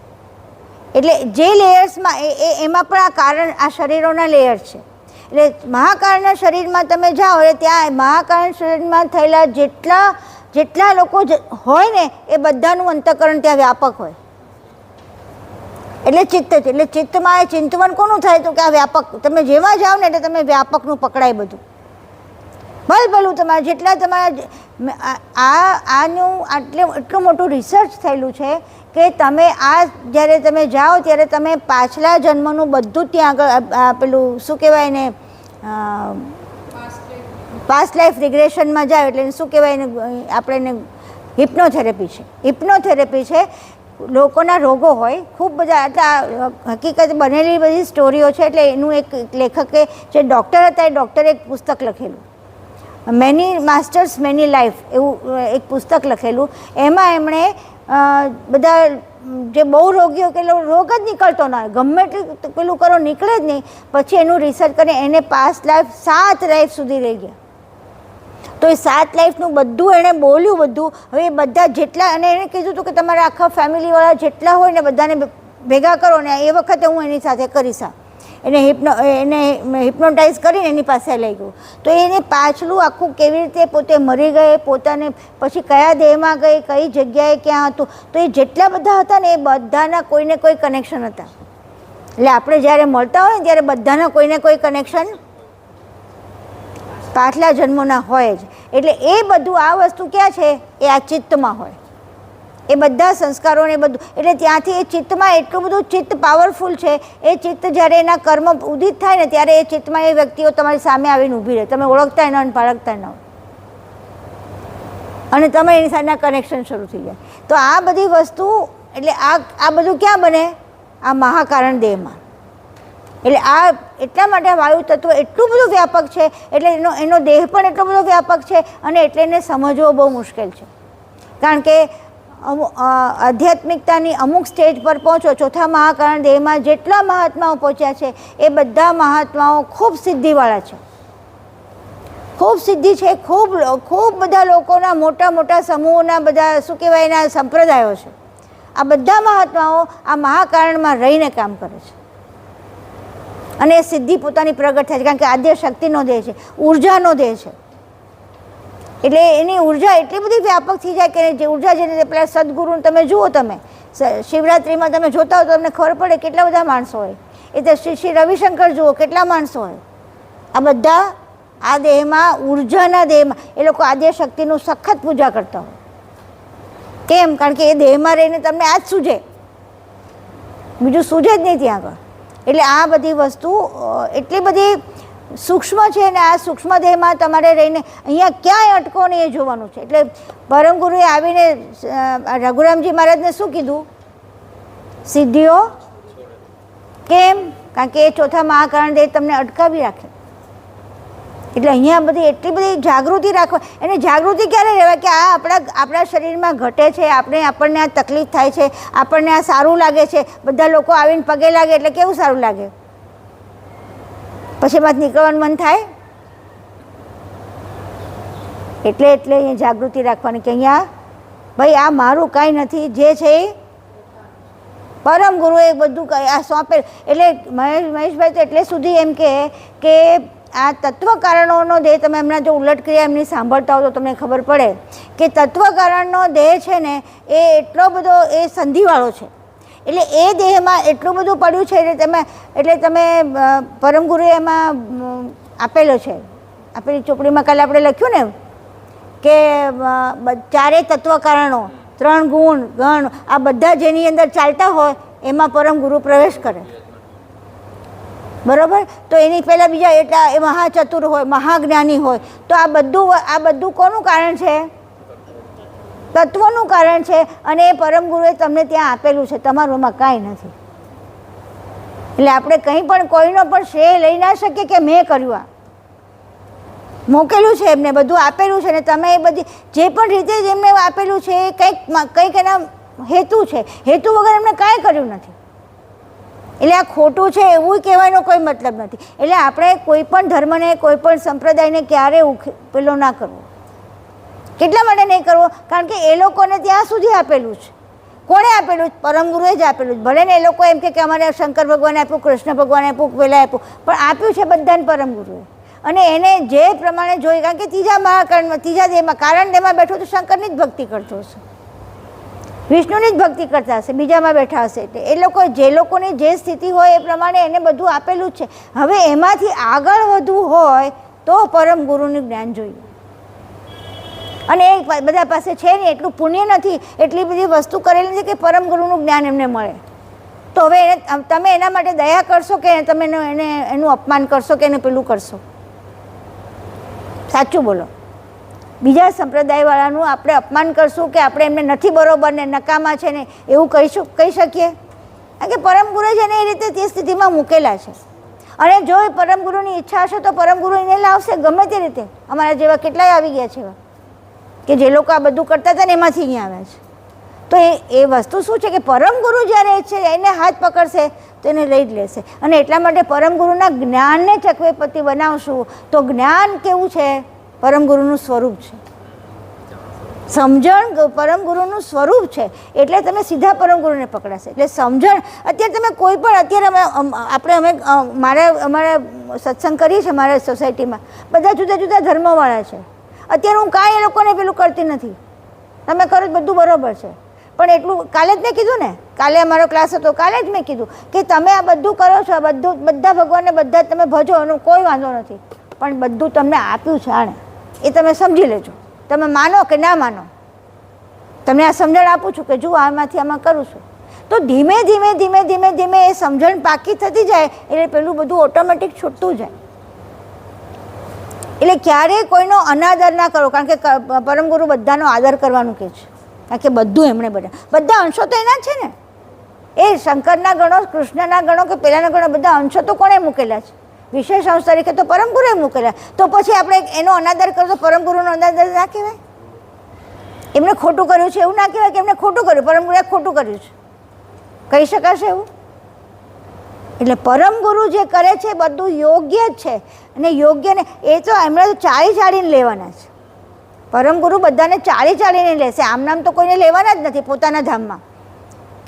એટલે જે લેયર્સમાં એમાં પણ આ કારણ, આ શરીરોના લેયર છે. એટલે મહાકાળના શરીરમાં તમે જાઓ એટલે ત્યાં મહાકાળના શરીરમાં થયેલા જેટલા લોકો હોય ને એ બધાનું અંતઃકરણ ત્યાં વ્યાપક હોય. એટલે ચિત્ત છે. એટલે ચિત્તમાં એ ચિંતવન કોનું થાય તો કે આ વ્યાપક, તમે જેમાં જાઓ ને એટલે તમે વ્યાપકનું પકડાય બધું. ભલું તમારે જેટલા તમારા આનું એટલું મોટું રિસર્ચ થયેલું છે કે તમે જ્યારે તમે જાઓ ત્યારે તમે પાછલા જન્મનું બધું ત્યાં આગળ પેલું શું કહેવાય ને, પાસ્ટ લાઈફ રિગ્રેશનમાં જાઓ એટલે શું કહેવાય ને, આપણે એને હિપ્નોથેરેપી છે. હિપ્નોથેરેપી છે. લોકોના રોગો હોય ખૂબ બધા, એટલે હકીકત બનેલી બધી સ્ટોરીઓ છે. એટલે એનું એક લેખકે જે ડૉક્ટર હતા એ ડૉક્ટરે એક પુસ્તક લખેલું, મેની માસ્ટર્સ મેની લાઈફ એવું એક પુસ્તક લખેલું. એમાં એમણે બધા જે બહુ રોગીઓ કે રોગ જ નીકળતો ના હોય, ગમે એટલું પેલું કરો નીકળે જ નહીં. પછી એનું રિસર્ચ કરીને એને પાસ્ટ લાઈફ 7 લાઈફ સુધી લઈ ગયા. તો એ 7 લાઈફનું બધું એણે બોલ્યું બધું. હવે એ બધા જેટલા, અને એણે કીધું હતું કે તમારા આખા ફેમિલીવાળા જેટલા હોય ને બધાને ભેગા કરો ને એ વખતે હું એની સાથે કરીશ. એને હિપ્નોટાઇઝ કરીને એની પાસે લઈ ગયું. તો એને પાછલું આખું કેવી રીતે પોતે મરી ગયે, પોતાને પછી કયા દેહમાં ગઈ, કઈ જગ્યાએ ક્યાં હતું, તો એ જેટલા બધા હતા ને એ બધાના કોઈને કોઈ કનેક્શન હતા. એટલે આપણે જ્યારે મળતા હોય ને ત્યારે બધાના કોઈને કોઈ કનેક્શન પાછલા જન્મોના હોય જ. એટલે એ બધું આ વસ્તુ ક્યાં છે એ આ ચિત્તમાં હોય. એ બધા સંસ્કારોને બધું, એટલે ત્યાંથી એ ચિત્તમાં એટલું બધું ચિત્ત પાવરફુલ છે. એ ચિત્ત જ્યારે એના કર્મ ઉદિત થાય ને ત્યારે એ ચિત્તમાં એ વ્યક્તિઓ તમારી સામે આવીને ઊભી રહે. તમે ઓળખતા ન હોય, પાળખતા ન હોય, અને તમે એની સાથેના કનેક્શન શરૂ થઈ જાય. તો આ બધી વસ્તુ, એટલે આ બધું ક્યાં બને? આ મહાકારણ દેહમાં. એટલે આ એટલા માટે વાયુ તત્વ એટલું બધું વ્યાપક છે. એટલે એનો દેહ પણ એટલો બધો વ્યાપક છે. અને એટલે એને સમજવો બહુ મુશ્કેલ છે. કારણ કે આધ્યાત્મિકતાની અમુક સ્ટેજ પર પહોંચો, ચોથા મહાકારણ દેહમાં જેટલા મહાત્માઓ પહોંચ્યા છે એ બધા મહાત્માઓ ખૂબ સિદ્ધિવાળા છે. ખૂબ સિદ્ધિ છે. ખૂબ બધા લોકોના મોટા મોટા સમૂહોના બધા શું કહેવાય એના સંપ્રદાયો છે. આ બધા મહાત્માઓ આ મહાકારણમાં રહીને કામ કરે છે. અને એ સિદ્ધિ પોતાની પ્રગટ થાય છે. કારણ કે આદ્ય શક્તિનો દેહ છે, ઉર્જાનો દેહ છે. એટલે એની ઉર્જા એટલી બધી વ્યાપક થઈ જાય કે જે ઉર્જા જેને પેલા સદગુરુને તમે જુઓ, તમે શિવરાત્રિમાં તમે જોતા હો તો તમને ખબર પડે કેટલા બધા માણસો હોય. એ તો શ્રી રવિશંકર જુઓ કેટલા માણસો હોય. આ બધા આ દેહમાં, ઉર્જાના દેહમાં એ લોકો આદ્ય શક્તિનું સખત પૂજા કરતા હોય. કેમ? કારણ કે એ દેહમાં રહીને તમને આ જ સૂઝે, બીજું સૂઝે જ નહીં ત્યાં આગળ. એટલે આ બધી વસ્તુ એટલી બધી સૂક્ષ્મ છે ને આ સૂક્ષ્મ દેહમાં તમારે રહીને અહીંયા ક્યાંય અટકો નહીં એ જોવાનું છે. એટલે પરમગુરુએ આવીને રઘુરામજી મહારાજને શું કીધું? સિદ્ધિઓ. કેમ? કારણ કે એ ચોથા મહાકારણ દેહ તમને અટકાવી રાખે. એટલે અહીંયા બધી એટલી બધી જાગૃતિ રાખવા. એને જાગૃતિ ક્યારે રહેવાય કે આ આપણા શરીરમાં ઘટે છે, આપણને આ તકલીફ થાય છે, આપણને આ સારું લાગે છે, બધા લોકો આવીને પગે લાગે એટલે કેવું સારું લાગે, પછી એમાં નીકળવાનું મન થાય. એટલે અહીંયા જાગૃતિ રાખવાની કે અહીંયા ભાઈ આ મારું કાંઈ નથી, જે છે એ પરમ ગુરુએ બધું આ સોંપેલ. એટલે મહેશભાઈ તો એટલે સુધી એમ કે આ તત્વકારણોનો દેહ, તમે હમણાં જો ઉલટ ક્રિયા એમની સાંભળતા હો તો તમને ખબર પડે કે તત્વકારણનો દેહ છે ને એ એટલો બધો એ સંધિવાળો છે. એટલે એ દેહમાં એટલું બધું પડ્યું છે. એટલે તમે પરમગુરુએ એમાં આપેલો છે, આપેલી ચોપડીમાં કાલે આપણે લખ્યું ને કે ચારે તત્વકારણો 3 ગુણ ગણ આ બધા જેની અંદર ચાલતા હોય એમાં પરમ ગુરુ પ્રવેશ કરે, બરાબર. તો એની પહેલાં બીજા એટલા એ મહાચતુર હોય, મહાજ્ઞાની હોય. તો આ બધું કોનું કારણ છે? તત્વનું કારણ છે. અને એ પરમ ગુરુએ તમને ત્યાં આપેલું છે, તમારામાં કાંઈ નથી. એટલે આપણે કંઈ પણ કોઈનો પણ શ્રેય લઈ ના શકીએ કે મેં કર્યું, આ મોકેલું છે એમને, બધું આપેલું છે. ને તમે એ બધી જે પણ રીતે જેમને આપેલું છે એ કંઈક એના હેતુ છે. હેતુ વગર એમને કાંઈ કર્યું નથી. એટલે આ ખોટું છે એવું કહેવાનો કોઈ મતલબ નથી. એટલે આપણે કોઈ પણ ધર્મને, કોઈ પણ સંપ્રદાયને ક્યારે પેલો ના કરવો. કેટલા માટે નહીં કરવો? કારણ કે એ લોકોને ત્યાં સુધી આપેલું છે. કોણે આપેલું? પરમ ગુરુએ જ આપેલું. ભલે ને એ લોકો એમ કે અમારે શંકર ભગવાને આપ્યું, કૃષ્ણ ભગવાને આપ્યું, પેલા આપ્યું, પણ આપ્યું છે બધાને પરમ ગુરુએ. અને એને જે પ્રમાણે જોઈએ, કારણ કે ત્રીજા મહાકાંડમાં, ત્રીજા દેહમાં, કારણ દેહમાં બેઠો તો શંકરની જ ભક્તિ કરતો હશે, વિષ્ણુની જ ભક્તિ કરતા હશે, બીજામાં બેઠા હશે. એટલે એ લોકો જે લોકોની જે સ્થિતિ હોય એ પ્રમાણે એને બધું આપેલું જ છે. હવે એમાંથી આગળ વધવું હોય તો પરમ ગુરુનું જ્ઞાન જોઈએ. અને એ બધા પાસે છે નહીં, એટલું પુણ્ય નથી, એટલી બધી વસ્તુ કરેલી નથી કે પરમ ગુરુનું જ્ઞાન એમને મળે. તો હવે તમે એના માટે દયા કરશો કે તમે એનું અપમાન કરશો કે એને પેલું કરશો? સાચું બોલો. બીજા સંપ્રદાયવાળાનું આપણે અપમાન કરશું કે આપણે એમને નથી બરોબર ને નકામા છે ને એવું કહી શકીએ? કારણ કે પરમ ગુરુ છે ને એ રીતે તે સ્થિતિમાં મૂકેલા છે. અને જો એ પરમ ગુરુની ઈચ્છા હશે તો પરમ ગુરુ એને લાવશે ગમે તે રીતે. અમારા જેવા કેટલાય આવી ગયા છે એવા કે જે લોકો આ બધું કરતા હતા ને એમાંથી અહીંયા આવ્યા છે. તો એ વસ્તુ શું છે કે પરમ ગુરુ જ્યારે છે એને હાથ પકડશે તો એને લઈ જ લેશે. અને એટલા માટે પરમ ગુરુના જ્ઞાનને ચકવેપતિ બનાવશું તો જ્ઞાન કેવું છે? પરમ ગુરુનું સ્વરૂપ છે. સમજણ પરમ ગુરુનું સ્વરૂપ છે. એટલે તમે સીધા પરમ ગુરુને પકડાશે. એટલે સમજણ અત્યારે તમે કોઈ પણ અત્યારે અમારા સત્સંગ કરીએ છીએ મારા સોસાયટીમાં, બધા જુદા જુદા ધર્મવાળા છે. અત્યારે હું કાંઈ એ લોકોને પેલું કરતી નથી. તમે કરો બધું બરાબર છે, પણ એટલું કાલે જ મેં કીધું ને, કાલે અમારો ક્લાસ હતો, કાલે જ મેં કીધું કે તમે આ બધું કરો છો, બધા ભગવાનને બધા જ તમે ભજો, એનો કોઈ વાંધો નથી, પણ બધું તમને આપ્યું છે આણે, એ તમે સમજી લેજો. તમે માનો કે ના માનો, તમને આ સમજણ આપું છું કે જુઓ આમાંથી આમાં કરું છું. તો ધીમે ધીમે ધીમે ધીમે ધીમે એ સમજણ પાકી થતી જાય એટલે પેલું બધું ઓટોમેટિક છૂટતું જાય. એટલે ક્યારેય કોઈનો અનાદર ના કરો, કારણ કે પરમ ગુરુ બધાનો આદર કરવાનું કહે છે. કારણ કે બધું એમણે બધા અંશો તો એના જ છે ને. એ શંકરના ગણો, કૃષ્ણના ગણો કે પેલાના ગણો, બધા અંશો તો કોણે મૂકેલા છે? વિશેષ અંશ તરીકે તો પરમ ગુરુએ મૂકેલા. તો પછી આપણે એનો અનાદર કરો તો પરમ ગુરુનો અનાદર ના કહેવાય? એમને ખોટું કર્યું છે એવું ના કહેવાય કે એમને ખોટું કર્યું, પરમ ગુરુએ ખોટું કર્યું છે, કહી શકાશે એવું? એટલે પરમ ગુરુ જે કરે છે બધું યોગ્ય જ છે. અને યોગ્ય ને એ તો એમણે તો ચાળીને લેવાના છે. પરમ ગુરુ બધાને ચાળીને લેશે. આમ નામ તો કોઈને લેવાના જ નથી પોતાના ધામમાં.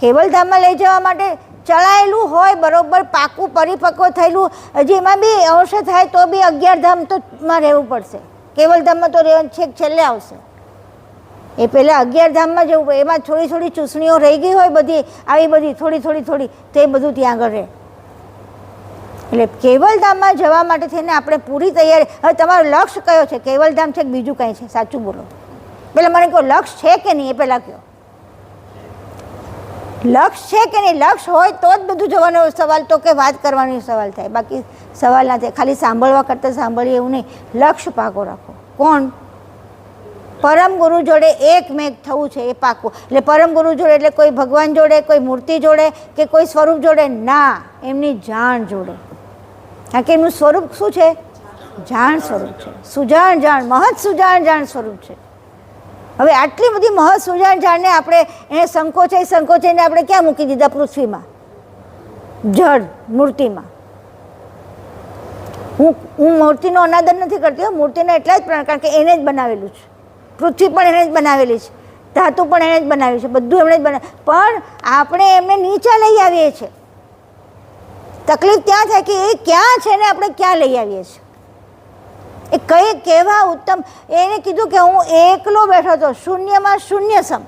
કેવલ ધામમાં લઈ જવા માટે ચલાયેલું હોય બરોબર, પાકું પરિપક્વ થયેલું, હજી એમાં બી અંશ થાય તો બી 11 ધામ તો માં રહેવું પડશે. કેવલ ધામમાં તો રહેવાનું છેક છેલ્લે આવશે. એ પહેલાં 11 ધામમાં જવું પડે. એમાં થોડી થોડી ચૂસણીઓ રહી ગઈ હોય, બધી આવી બધી થોડી તે બધું ત્યાં આગળ રહે. એટલે કેવલધામમાં જવા માટે થઈને આપણે પૂરી તૈયારી. હવે તમારો લક્ષ્ય કયો છે? કેવલધામ છે કે બીજું કંઈ છે? સાચું બોલો. પહેલાં મને કહો લક્ષ્ય છે કે નહીં, એ પહેલાં કહો. લક્ષ્ય છે કે નહીં? લક્ષ્ય હોય તો જ બધું જવાનો સવાલ, તો કે વાત કરવાનો સવાલ થાય, બાકી સવાલ ના થાય. ખાલી સાંભળવા કરતાં સાંભળીએ એવું નહીં. લક્ષ્ય પાકો રાખો. કોણ? પરમ ગુરુ જોડે એકમેક થવું છે, એ પાકું. એટલે પરમ ગુરુ જોડે એટલે કોઈ ભગવાન જોડે, કોઈ મૂર્તિ જોડે કે કોઈ સ્વરૂપ જોડે ના, એમની જાણ જોડે. કારણ કે એમનું સ્વરૂપ શું છે? જાણ સ્વરૂપ છે. સુજાણ જાણ, મહৎ સુજાણ જાણ સ્વરૂપ છે. હવે આટલી બધી મહৎ સુજાણ જાણને આપણે એને સંકોચીને આપણે ક્યાં મૂકી દીધા? પૃથ્વીમાં, જળ મૂર્તિમાં. હું મૂર્તિનો અનાદર નથી કરતી, મૂર્તિનો એટલા જ પ્રમાણ, કારણ કે એને જ બનાવેલું છે. પૃથ્વી પણ એને જ બનાવેલી છે, ધાતુ પણ એને જ બનાવી છે, બધું એમણે જ બનાવ્યું. પણ આપણે એમને નીચે લઈ આવીએ છીએ. તકલીફ ત્યાં થાય કે એ ક્યાં છે ને આપણે ક્યાં લઈ આવીએ છીએ. એ કેવા ઉત્તમ. એને કીધું કે હું એકલો બેઠો હતો, શૂન્યમાં શૂન્ય સમ,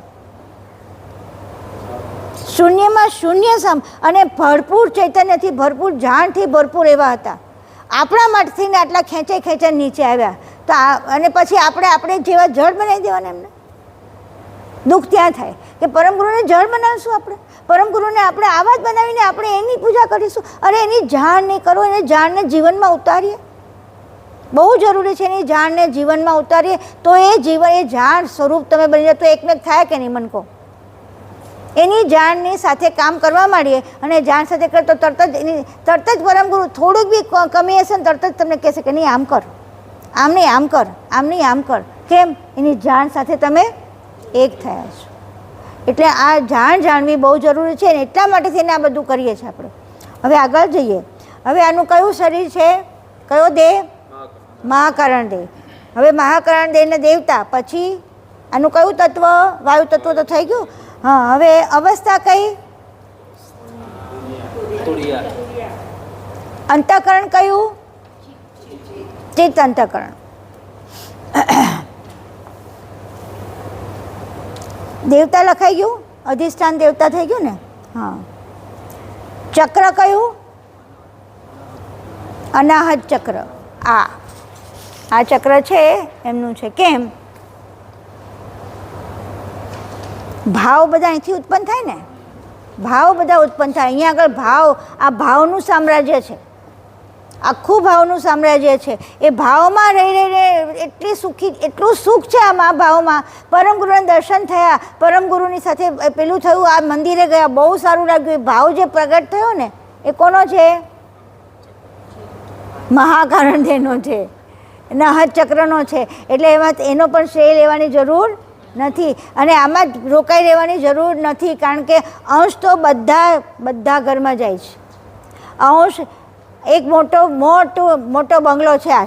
શૂન્યમાં શૂન્ય સમ, અને ભરપૂર ચૈતન્યથી, ભરપૂર જાણથી ભરપૂર એવા હતા. આપણા માટેથી ને આટલા ખેંચાઈ નીચે આવ્યા. તો અને પછી આપણે જેવા જળ બનાવી દેવાના એમને. દુઃખ ત્યાં થાય કે પરમ ગુરુને જળ બનાવશું આપણે, પરમ ગુરુને આપણે આવા જ બનાવીને આપણે એની પૂજા કરીશું. અરે એની જાણ નહીં કરો, એને જાણને જીવનમાં ઉતારીએ. બહુ જરૂરી છે એની જાણને જીવનમાં ઉતારીએ તો એ જીવન, એ જાણ સ્વરૂપ તમે બની જાય તો એકમેક થાય કે નહીં? મન કહો. એની જાણની સાથે કામ કરવા માંડીએ અને જાણ સાથે કરે તો તરત જ પરમ ગુરુ થોડુંક બી કમી હશે ને તરત જ તમને કહેશે કે નહીં આમ કર, આમ નહીં આમ કર, આમ નહીં આમ કર. કેમ? એની જાણ સાથે તમે એક થયા છો. એટલે આ જાણ જાણવી બહુ જરૂરી છે ને એટલા માટે થઈને આ બધું કરીએ છીએ આપણે. હવે આગળ જઈએ. હવે આનું કયું શરીર છે? કયો દેહ? મહાકારણ દેહ. હવે મહાકારણ દેહના દેવતા. પછી આનું કયું તત્વ? વાયુ તત્વ તો થઈ ગયું. હા, હવે અવસ્થા કઈ? અંતઃકરણ કયું? ચિત્ત અંતઃકરણ. દેવતા લખાઈ ગયું, અધિષ્ઠાન દેવતા થઈ ગયું ને. હા. ચક્ર કયું? અનાહત ચક્ર. આ ચક્ર છે એમનું છે. કેમ? ભાવ બધા અહીંથી ઉત્પન્ન થાય ને, ભાવ બધા ઉત્પન્ન થાય. અહીંયા આગળ ભાવ, આ ભાવનું સામ્રાજ્ય છે, આખું ભાવનું સામ્રાજ્ય છે. એ ભાવમાં રહી રહીને એટલું સુખ છે આમાં ભાવમાં. પરમ ગુરુના દર્શન થયા, પરમ ગુરુની સાથે પેલું થયું, આ મંદિરે ગયા, બહુ સારું લાગ્યું. એ ભાવ જે પ્રગટ થયો ને એ કોનો છે? મહાકારણ દેહનો છે, અનાહત ચક્રનો છે. એટલે એમાં એનો પણ શ્રેય લેવાની જરૂર નથી અને આમાં રોકાઈ રહેવાની જરૂર નથી. કારણ કે અંશ તો બધા ઘરમાં જાય છે. અંશ એક મોટો બંગલો છે. આ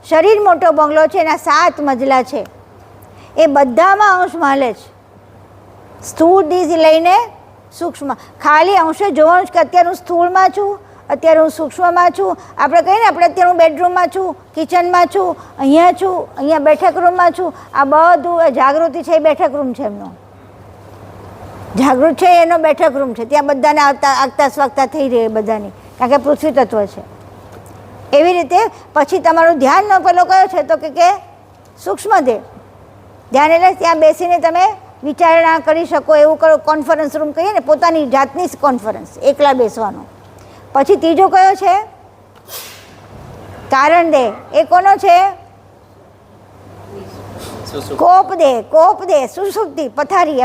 શરીર મોટો બંગલો છે, એના 7 મજલા છે. એ બધામાં અંશ માલે છે, સ્થૂળથી લઈને સૂક્ષ્મ. ખાલી અંશે જોવાનું કે અત્યારે હું સ્થૂળમાં છું, અત્યારે હું સૂક્ષ્મમાં છું. આપણે કહીએ ને આપણે અત્યારે હું બેડરૂમમાં છું, કિચનમાં છું, અહીંયા છું, અહીંયા બેઠક રૂમમાં છું. આ બધું જાગૃતિ છે, એ બેઠક રૂમ છે એમનો. જાગૃત છે એનો બેઠક રૂમ છે. ત્યાં બધાને આગતા સ્વાગતા થઈ રહી બધાની, કારણ કે પૃથ્વી તત્વ છે. એવી રીતે પછી તમારું ધ્યાનનો પેલો કયો છે? તો કે સૂક્ષ્મ દેહ. ધ્યાન એટલે ત્યાં બેસીને તમે વિચારણા કરી શકો એવું કરો. કોન્ફરન્સ રૂમ કહીએ ને, પોતાની જાતની કોન્ફરન્સ, એકલા બેસવાનો. પછી ત્રીજો કયો છે? કારણ દેહ. એ કોનો છે? કોપ દેહ, સુષુપ્તિ, પથારી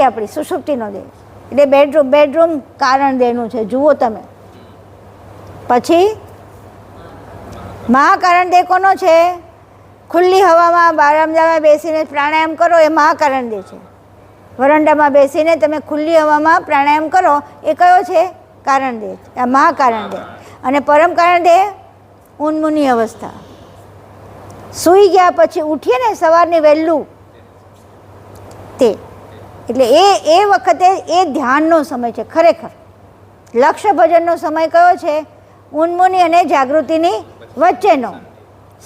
આપણી સુષુપ્તિનો દેહ. એટલે બેડરૂમ કારણ દેહનું છે. જુઓ તમે. પછી મહાકારણ દેહ કોનો છે? ખુલ્લી હવામાં બારાંદામાં બેસીને પ્રાણાયામ કરો એ મહાકારણ દેહ છે. વરંડામાં બેસીને તમે ખુલ્લી હવામાં પ્રાણાયામ કરો એ કયો છે? કારણ દેહ, આ મહાકારણ દેહ. અને પરમ કારણ દેહ ઉન્મુની અવસ્થા. સૂઈ ગયા પછી ઉઠીએ ને સવારની વહેલું તે. એટલે એ વખતે એ ધ્યાનનો સમય છે. ખરેખર લક્ષ્ય ભજનનો સમય કયો છે? ઉન્મુની અને જાગૃતિની વચ્ચેનો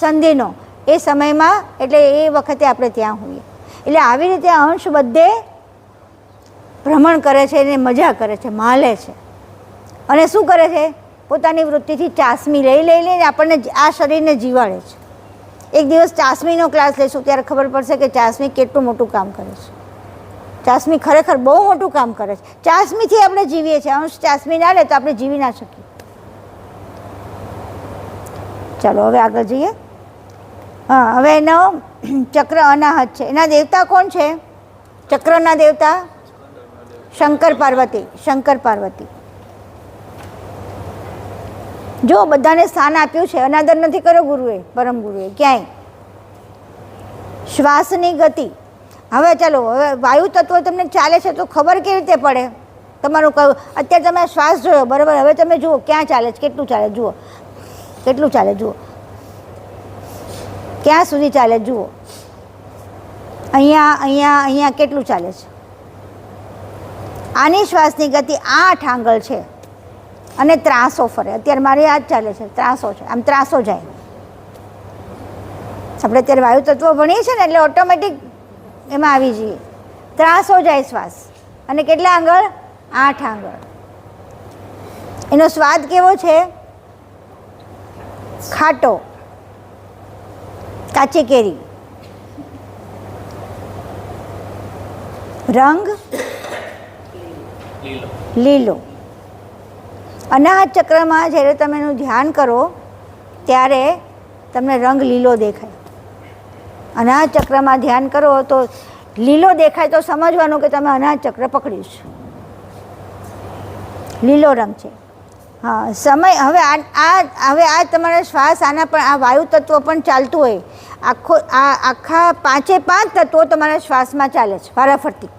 સંધિનો એ સમયમાં. એટલે એ વખતે આપણે ત્યાં હોઈએ. એટલે આવી રીતે અંશ બધે ભ્રમણ કરે છે અને મજા કરે છે, માલે છે. અને શું કરે છે? પોતાની વૃત્તિથી ચાસમી લઈને આપણને આ શરીરને જીવાડે છે. એક દિવસ ચાસમીનો ક્લાસ લઈશું ત્યારે ખબર પડશે કે ચાસમી કેટલું મોટું કામ કરે છે. ચાસમી ખરેખર બહુ મોટું કામ કરે છે. ચાસમીથી આપણે જીવીએ છીએ. અંશ ચાસમી ના લે તો આપણે જીવી ના શકીએ. ચાલો હવે આગળ જઈએ. હા, હવે એનો ચક્ર અનાહત છે. એના દેવતા કોણ છે? ચક્રના દેવતા શંકર પાર્વતી. જો બધાને સ્થાન આપ્યું છે, અનાદર નથી કર્યો ગુરુએ, પરમ ગુરુએ ક્યાંય. શ્વાસની ગતિ. હવે ચાલો, હવે વાયુ તત્વ તમને ચાલે છે તો ખબર કેવી રીતે પડે તમારું કયું? અત્યારે તમે શ્વાસ જોયો બરાબર, હવે તમે જુઓ ક્યાં ચાલે છે, કેટલું ચાલે જુઓ, ક્યાં સુધી ચાલે જુઓ. અહીંયા કેટલું ચાલે છે. આની શ્વાસની ગતિ 8 આંગળ છે અને ત્રાસો ફરે. અત્યારે મારી આ જ ચાલે છે, ત્રાસો છે, આમ ત્રાસો જાય. આપણે અત્યારે વાયુ તત્વ ભણીએ છીએ ને એટલે ઓટોમેટિક એમાં આવી જઈએ. ત્રાસો જાય શ્વાસ. અને કેટલા આંગળ? 8 આંગળ. એનો સ્વાદ કેવો છે? ખાટો, કાચી કેરી. રંગ લીલો. અનાહત ચક્રમાં જ્યારે તમે એનું ધ્યાન કરો ત્યારે તમને રંગ લીલો દેખાય. અનાહત ચક્રમાં ધ્યાન કરો તો લીલો દેખાય તો સમજવાનું કે તમે અનાહત ચક્ર પકડ્યું છે, લીલો રંગ છે. હા, સમય હવે આ તમારા શ્વાસ આના પણ આ વાયુ તત્વ પણ ચાલતું હોય, આખા 5 તત્વો તમારા શ્વાસમાં ચાલે છે વારાફરતી,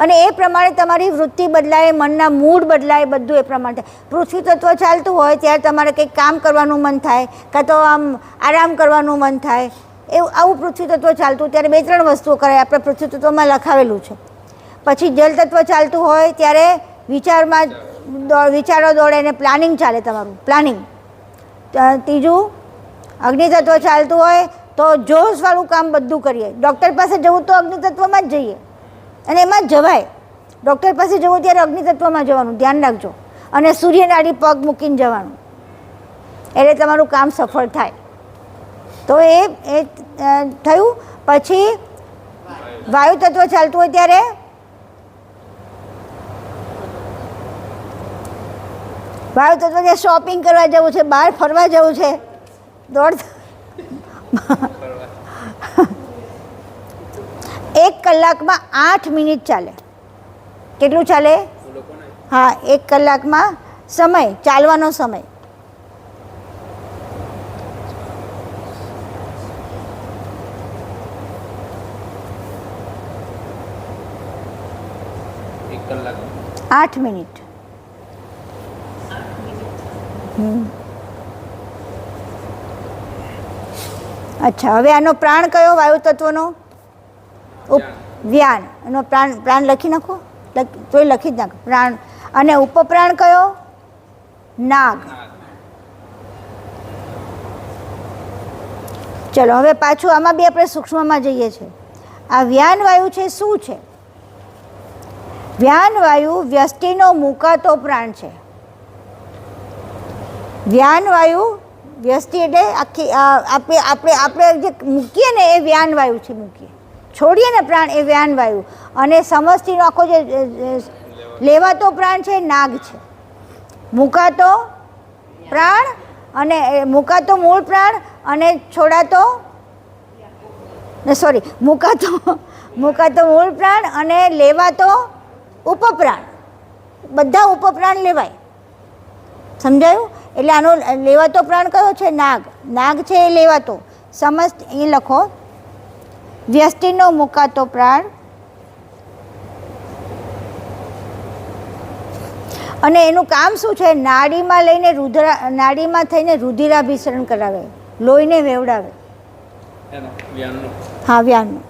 અને એ પ્રમાણે તમારી વૃત્તિ બદલાય, મનના મૂડ બદલાય, બધું એ પ્રમાણે થાય. પૃથ્વી તત્વ ચાલતું હોય ત્યારે તમારે કંઈક કામ કરવાનું મન થાય, કાં તો આમ આરામ કરવાનું મન થાય. એવું આવું પૃથ્વી તત્વ ચાલતું ત્યારે 2-3 વસ્તુઓ કરાય, આપણે પૃથ્વી તત્વમાં લખાવેલું છે. પછી જલ તત્વ ચાલતું હોય ત્યારે વિચારો દોડે ને પ્લાનિંગ ચાલે, તમારું પ્લાનિંગ. ત્રીજું અગ્નિ તત્વ ચાલતું હોય તો જોશવાળું કામ બધું કરીએ. ડૉક્ટર પાસે જવું તો અગ્નિ તત્વમાં જ જઈએ અને એમાં જ જવાય. ડૉક્ટર પાસે જવું ત્યારે અગ્નિ તત્વમાં જવાનું, ધ્યાન રાખજો. અને સૂર્યનાડી પગ મૂકીને જવાનું, એટલે તમારું કામ સફળ થાય. તો એ થયું. પછી વાયુ તત્વ ચાલતું હોય ત્યારે વાયુ તત્વ શોપિંગ કરવા જવું છે, બહાર ફરવા જવું છે, દોડ 1 કલાકમાં 8 મિનિટ ચાલે. કેટલું ચાલે? હા, 1 કલાકમાં સમય, ચાલવાનો સમય. કલાક 8 મિનિટ. અચ્છા, હવે આનો પ્રાણ કયો વાયુ તત્વનો? વ્યાન. એનો પ્રાણ લખી નાખો, તોય લખી જ નાખો પ્રાણ. અને ઉપપ્રાણ કયો? નાગ. ચલો હવે પાછું આમાં બી આપણે સૂક્ષ્મમાં જઈએ છીએ. આ વ્યાન વાયુ છે, શું છે? વ્યાન વાયુ વ્યષ્ટિનો મુકાતો પ્રાણ છે. વ્યાન વાયુ વ્યષ્ટિ એટલે આખી આપણે જે મૂકીએ ને એ વ્યાન વાયુ છે, મૂકીએ છોડીએ ને પ્રાણ એ વ્યાન વાયુ. અને સમષ્ટિનો આખો જે લેવાતો પ્રાણ છે નાગ છે. મુકાતો પ્રાણ અને મુકાતો મૂળ પ્રાણ અને છોડાતો મુકાતો મૂળ પ્રાણ અને લેવાતો ઉપપ્રાણ. બધા ઉપપ્રાણ લેવાય, સમજાયું? એટલે આનો લેવાતો પ્રાણ કયો છે? નાગ. નાગ છે એ લેવાતો. સમસ્ત અહીં લખો, વ્યષ્ટિનો મુકાતો પ્રાણ અને એનું કામ શું છે? નાડીમાં લઈને નાડીમાં થઈને રુધિરાભિસરણ કરાવે, લોહીને વેવડાવે. હા, વ્યાનનું.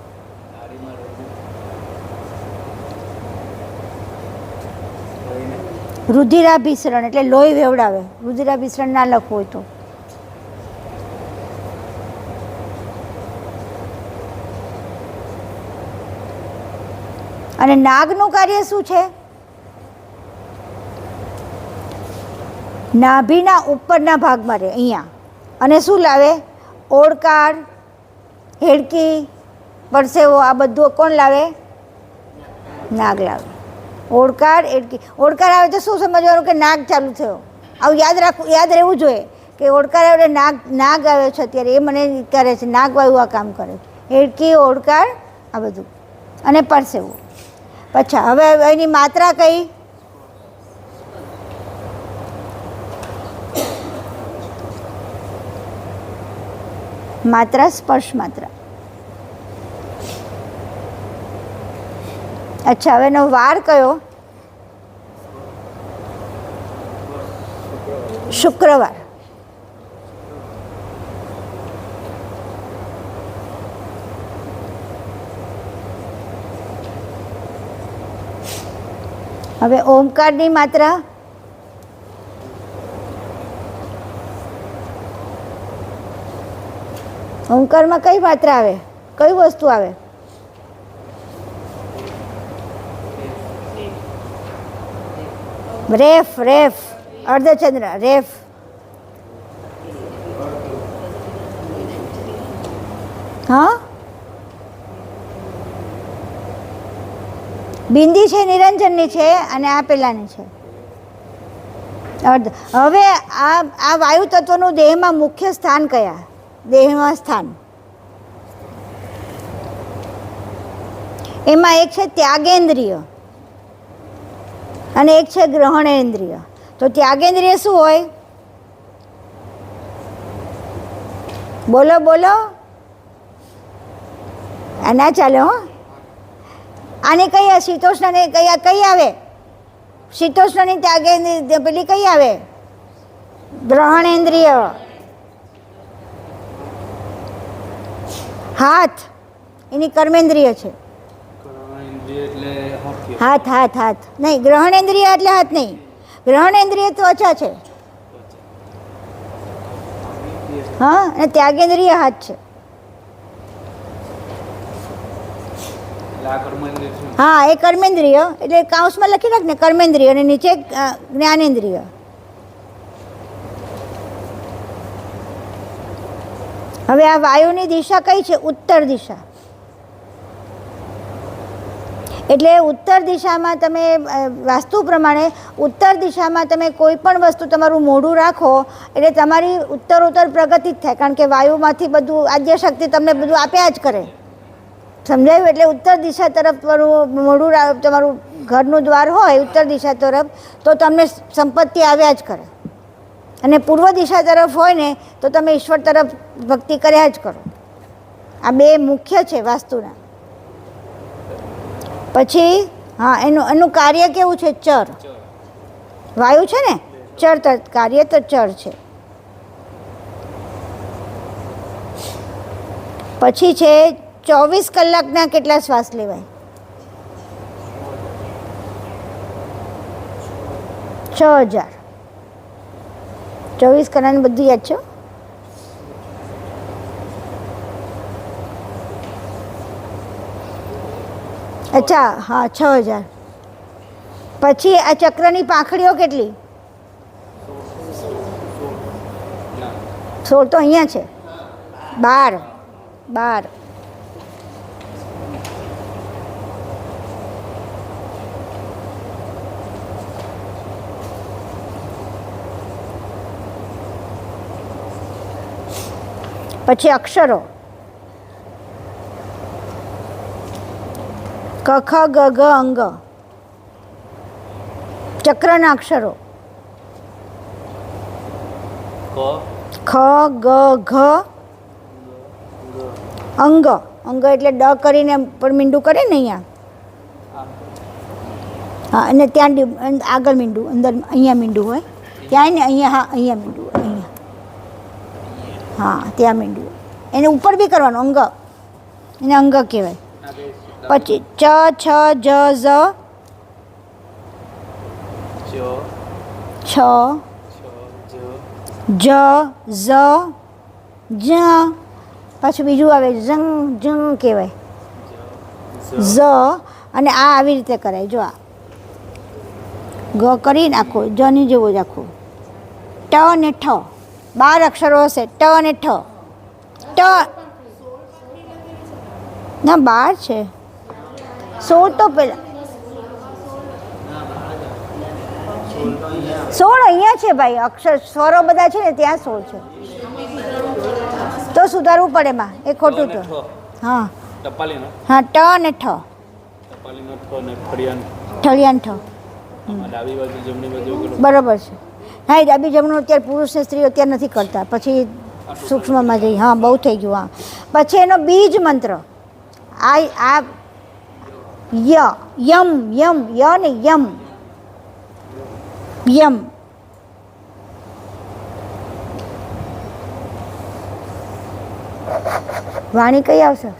રુધિરાભિસરણ એટલે લોહી વેવડાવે. રુધિરાભિસરણ ના લખવું હોય તો. અને નાગનું કાર્ય શું છે? નાભીના ઉપરના ભાગમાં રહે, અહીંયા. અને શું લાવે? ઓડકાર, હેડકી, પરસેવો, આ બધું કોણ લાવે? નાગ લાવે. ઓડકાર, હેડકી. ઓડકાર આવે તો શું સમજવાનું કે નાગ ચાલુ થયો. આવું યાદ રહેવું જોઈએ કે ઓડકાર આવે એટલે નાગ આવ્યો છે અત્યારે, એ મને કરે છે, નાગ વાયુ આ કામ કરે. હેડકી, ઓડકાર, આ બધું. અને પરસેવો. પછી હવે એની માત્રા કઈ? માત્રા સ્પર્શ માત્રા. અચ્છા, હવે એનો વાર કયો? શુક્રવાર. હવે ઓમકારની માત્રા? ઓમકારમાં કઈ માત્રા આવે? કઈ વસ્તુ આવે? રેફ. રેફ, અર્ધચંદ્ર, રેફ. હા, બિંદી છે નિરંજનની છે અને આ પેલાની છે અર્ધ. હવે આ વાયુ તત્વનું દેહમાં મુખ્ય સ્થાન કયા? દેહમાં સ્થાન એમાં એક છે ત્યાગેન્દ્રિય અને એક છે ગ્રહણેન્દ્રિય. તો ત્યાગેન્દ્રિય શું હોય? બોલો બોલો. આ ના ચાલે હો. આને કઈ શીતોષ્ણને કઈ આવે? શીતોષ્ણની ત્યાગેન્દ્રિય પેલી કઈ આવે? ગ્રહણેન્દ્રિય. હાથ એની કર્મેન્દ્રિય છે. હાથ હાથ હાથ નહીં, ગ્રહણેન્દ્રિય એટલે હાથ નહીં. ગ્રહણેન્દ્રિય ત્વચા છે. હા, અને ત્યાગેન્દ્રિય હાથ છે. હા, એ કર્મેન્દ્રિય એટલે કાઉન્સમાં લખી રાખ ને, કર્મેન્દ્રિય અને નીચે જ્ઞાનેન્દ્રિય. હવે આ વાયુની દિશા કઈ છે? ઉત્તર દિશા. એટલે ઉત્તર દિશામાં તમે વાસ્તુ પ્રમાણે ઉત્તર દિશામાં તમે કોઈ પણ વસ્તુ તમારું મોઢું રાખો એટલે તમારી ઉત્તરોત્તર પ્રગતિ જ થાય, કારણ કે વાયુમાંથી બધું આદ્યશક્તિ તમને બધું આપ્યા જ કરે. સમજાયું? એટલે ઉત્તર દિશા તરફ મોઢું તમારું ઘરનું દ્વાર હોય ઉત્તર દિશા તરફ તો તમને સંપત્તિ આવ્યા જ કરે, અને પૂર્વ દિશા તરફ હોય ને તો તમે ઈશ્વર તરફ ભક્તિ કર્યા જ કરો. આ બે મુખ્ય છે વાસ્તુના. પછી હા, એનું કાર્ય કેવું છે? ચર. વાયુ છે ને ચર, કાર્ય તો ચર છે. પછી છે 24 કલાકના કેટલા શ્વાસ લેવાય? 6000. 24 કલાકનું બધું યાદ છે? અચ્છા, હા 6000. પછી આ ચક્રની પાંખડીઓ કેટલી? 16 તો અહીંયા છે. 12. પછી અક્ષરો ક ખ ગ ઘ અંગ. ચક્રના અક્ષરો ખ ગ ઘ અંગ. અંગ એટલે ડ કરીને પણ મીંડું કરે ને અહીંયા. હા, અને ત્યાં આગળ મીંડું, અંદર અહીંયા મીંડું હોય ત્યાં ને અહીંયા. હા, અહીંયા મીંડું, અહીંયા. હા, ત્યાં મીંડું. એને ઉપર બી કરવાનું અંગ, એને અંગ કહેવાય. પછી ચ છ જ ઝ છ જ ઝ જ. પાછું બીજું આવે જંગ જંગ કહેવાય. ઝ અને આ આવી રીતે કરાય. જો આ ગ કરી નાખો, જની જેવો જ આખો. ટ ને ઠ 12 અક્ષરો હશે. ટ અને ઠ. ટ ના 12 છે. 16 તો પેલા 16 અહીંયા છે ભાઈ. અક્ષર સ્વરો બધા છે ને ત્યાં 16 છે. તો સુધારવું પડે એમાં, એ ખોટું તો. હા હા, ટ અને ઠ. ઠળિયાન ઠ. બરાબર છે. હા, એ ડાબી જમણું અત્યારે પુરુષ ને સ્ત્રીઓ અત્યારે નથી કરતા, પછી સૂક્ષ્મમાં જઈ. હા, બહુ થઈ ગયું. હા, પછી એનો બીજ મંત્ર આ ય યમ યમ ય ને યમ યમ. વાણી કઈ આવશે?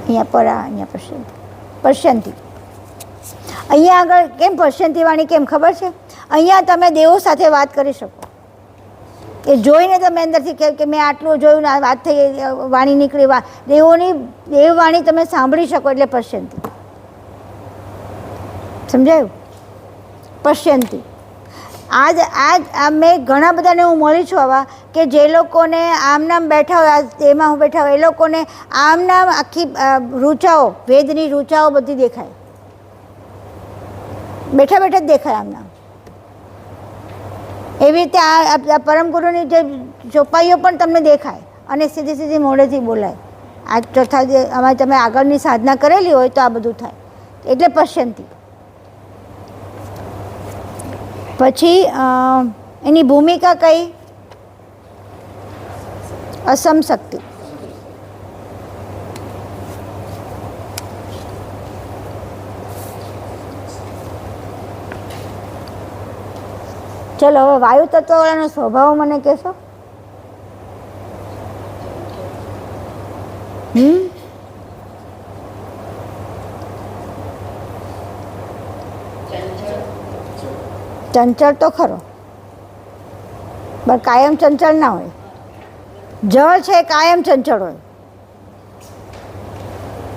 અહીંયા પરા, અહીંયા પશ્યંતી. પશ્યંતી અહીંયા આગળ કેમ પશ્યંતી વાણી કેમ ખબર છે? અહીંયા તમે દેવો સાથે વાત કરી શકો. એ જોઈને તમે અંદરથી કહે કે મેં આટલું જોયું ને વાત થઈ, વાણી નીકળી. દેવોની દેવવાણી તમે સાંભળી શકો એટલે પશ્યંતી. સમજાયું? પશ્યંતી. આજ મેં ઘણા બધાને હું મળી છું આવા કે જે લોકોને આમ નામ બેઠા હોય, તેમાં બેઠા હોય, એ લોકોને આમ નામ આખી રૂચાઓ, વેદની રૂચાઓ બધી દેખાય, બેઠા બેઠા જ દેખાય આમ નામ. એવી રીતે આ પરમગુરુની જે ચોપાઈઓ પણ તમને દેખાય અને સીધી સીધી મોઢેથી બોલાય. આ ચોથા જે આમાં તમે આગળની સાધના કરેલી હોય તો આ બધું થાય, એટલે પશ્યંતી. પછી એની ભૂમિકા કઈ? અસમ શક્તિ. ચલો હવે વાયુ તત્વવાળાનો સ્વભાવ મને કહેશો? ચંચળ તો ખરો, પણ કાયમ ચંચળ ના હોય. જળ છે કાયમ ચંચળ હોય.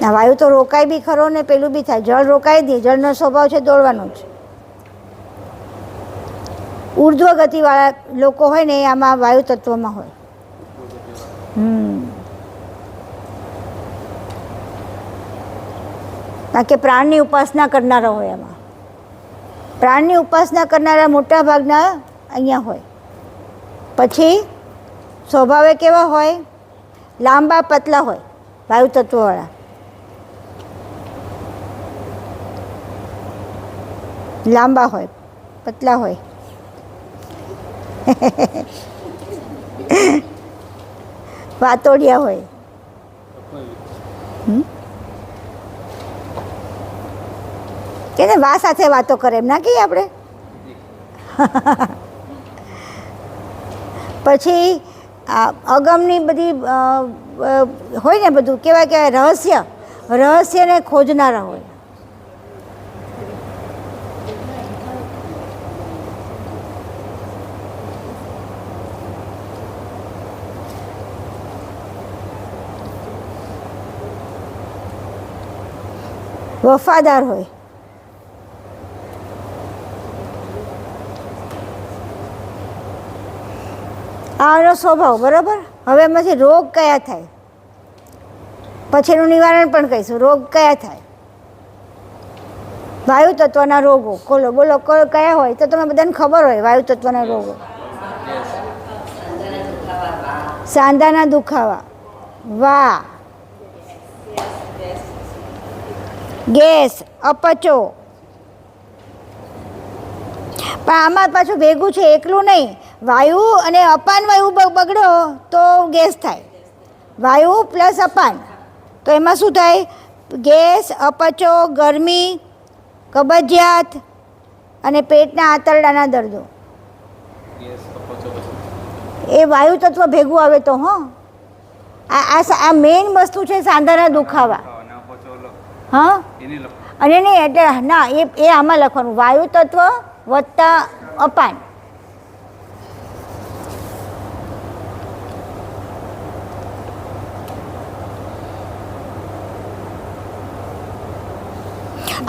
ના, વાયુ તો રોકાય બી ખરો ને પેલું બી થાય. જળ રોકાય દે, જળનો સ્વભાવ છે દોડવાનો જ. ઉર્ધ્વ ગતિવાળા લોકો હોય ને એ આમાં વાયુ તત્વમાં હોય. બાકી પ્રાણની ઉપાસના કરનારા હોય એમાં. પ્રાણની ઉપાસના કરનારા મોટા ભાગના અહીંયા હોય. પછી સ્વભાવે કેવા હોય? લાંબા પતલા હોય વાયુ તત્વવાળા. લાંબા હોય, પતલા હોય. વાતોડિયા હોય. કે ને વા સાથે વાતો કરે એમ ના કહીએ આપણે. પછી અગમની બધી હોય ને બધું કેવાય કહેવાય રહસ્યને ખોજનારા હોય. વફાદાર હોય. આનો સ્વભાવ બરાબર. હવે એમાંથી રોગ કયા થાય પછી એનું નિવારણ પણ કહીશું. રોગ કયા થાય? વાયુ તત્વના રોગો બોલો કયા હોય? તો તમને બધાને ખબર હોય વાયુ તત્વના રોગો. સાંધાના દુખાવા, વા, ગેસ, અપચો. પણ આમાં પાછું ભેગું છે, એકલું નહીં. વાયુ અને અપાન વાયુ બગડો તો ગેસ થાય. વાયુ પ્લસ અપાન તો એમાં શું થાય? ગેસ, અપચો, ગરમી, કબજિયાત અને પેટના આંતરડાના દર્દો. એ વાયુ તત્વ ભેગું આવે તો આ મેઇન વસ્તુ છે સાંધાના દુખાવા. હા, અને નહીં એટલે ના એ આમાં લખવાનું વાયુ તત્વ વત્તા અપાન.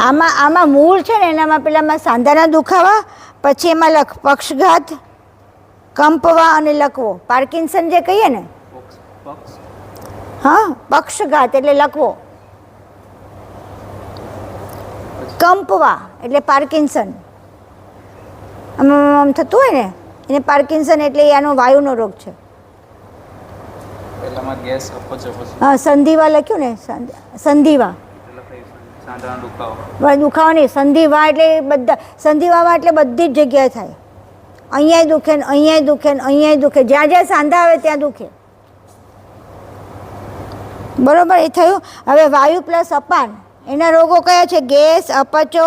આમાં મૂળ છે ને એનામાં પેલામાં સાંધાના દુખાવા, પછી એમાં પક્ષઘાત, કંપવા અને લકવો. પાર્કિન્સન જે કહીએ ને, હા, પક્ષઘાત એટલે લકવો, કંપવા એટલે પાર્કિન્સન. આમ થતું હોય ને એને પાર્કિન્સન એટલે આનો વાયુનો રોગ છે. હા, સંધિવા લખ્યું ને, સંધિવા દુખાવા નહીં, સંધિવા એટલે બધા. સંધિવામાં એટલે બધી જ જગ્યાએ થાય. અહીંયા દુખે ને અહીંયા દુખે ને અહીંયા દુખે, જ્યાં જ્યાં સાંધા આવે ત્યાં દુખે. બરોબર, એ થયું. હવે વાયુ પ્લસ અપાન એના રોગો કયા છે? ગેસ, અપચો,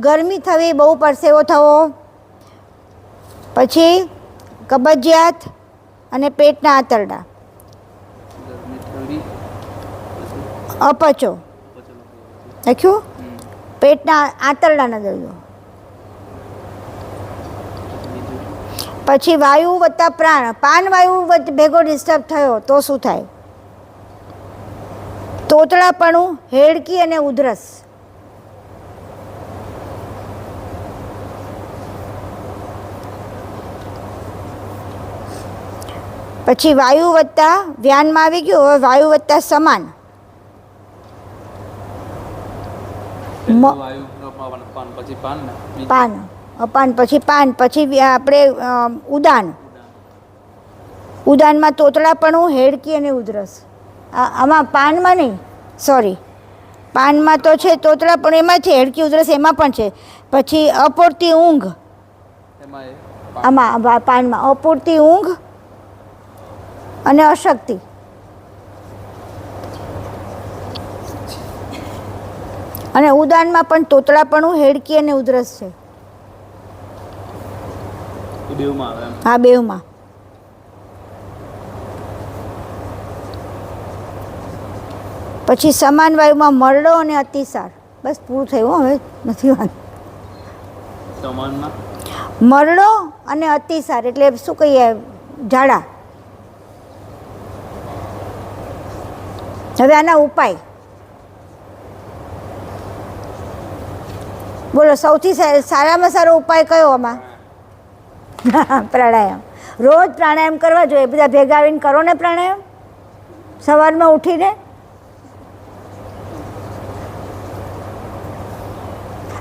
ગરમી થવી, બહુ પરસેવો થવો, પછી કબજિયાત અને પેટના આંતરડા. અપચો લખ્યું? પેટના આંતરડાના દર્દો. પછી વાયુ વત્તા પ્રાણ, પાન વાયુ ભેગો ડિસ્ટર્બ થયો તો શું થાય? તોતળાપણું, હેડકી અને ઉધરસ. પછી વાયુ વત્તા વ્યાનમાં આવી ગયું. હવે વાયુ વત્તા સમાન. વાયુ પછી પાન ને પાન, અપાન પછી પાન, પછી આપણે ઉદાન. ઉદાનમાં તોતળાપણું, હેડકી અને ઉધરસ. આમાં પાનમાં નહીં, સોરી, પાનમાં તો છે તોતળાપણ, એમાં છે હેડકી ઉધરસ એમાં પણ છે. પછી અપૂરતી ઊંઘ, આમાં પાનમાં અપૂરતી ઊંઘ અને અશક્તિ. અને ઉદાનમાં પણ તોતળાપણું, હેડકી અને ઉધરસ છે. હા, બેવમાં. પછી સમાન વાયુમાં મરડો અને અતિસાર. બસ પૂરું થયું, હવે નથી વાત. મરડો અને અતિસાર એટલે શું કહીએ, ઝાડા. હવે આના ઉપાય બોલો. સૌથી સારામાં સારો ઉપાય કયો આમાં? પ્રાણાયામ. રોજ પ્રાણાયામ કરવા જોઈએ. બધા ભેગા આવીને કરો ને પ્રાણાયામ સવારમાં ઉઠીને.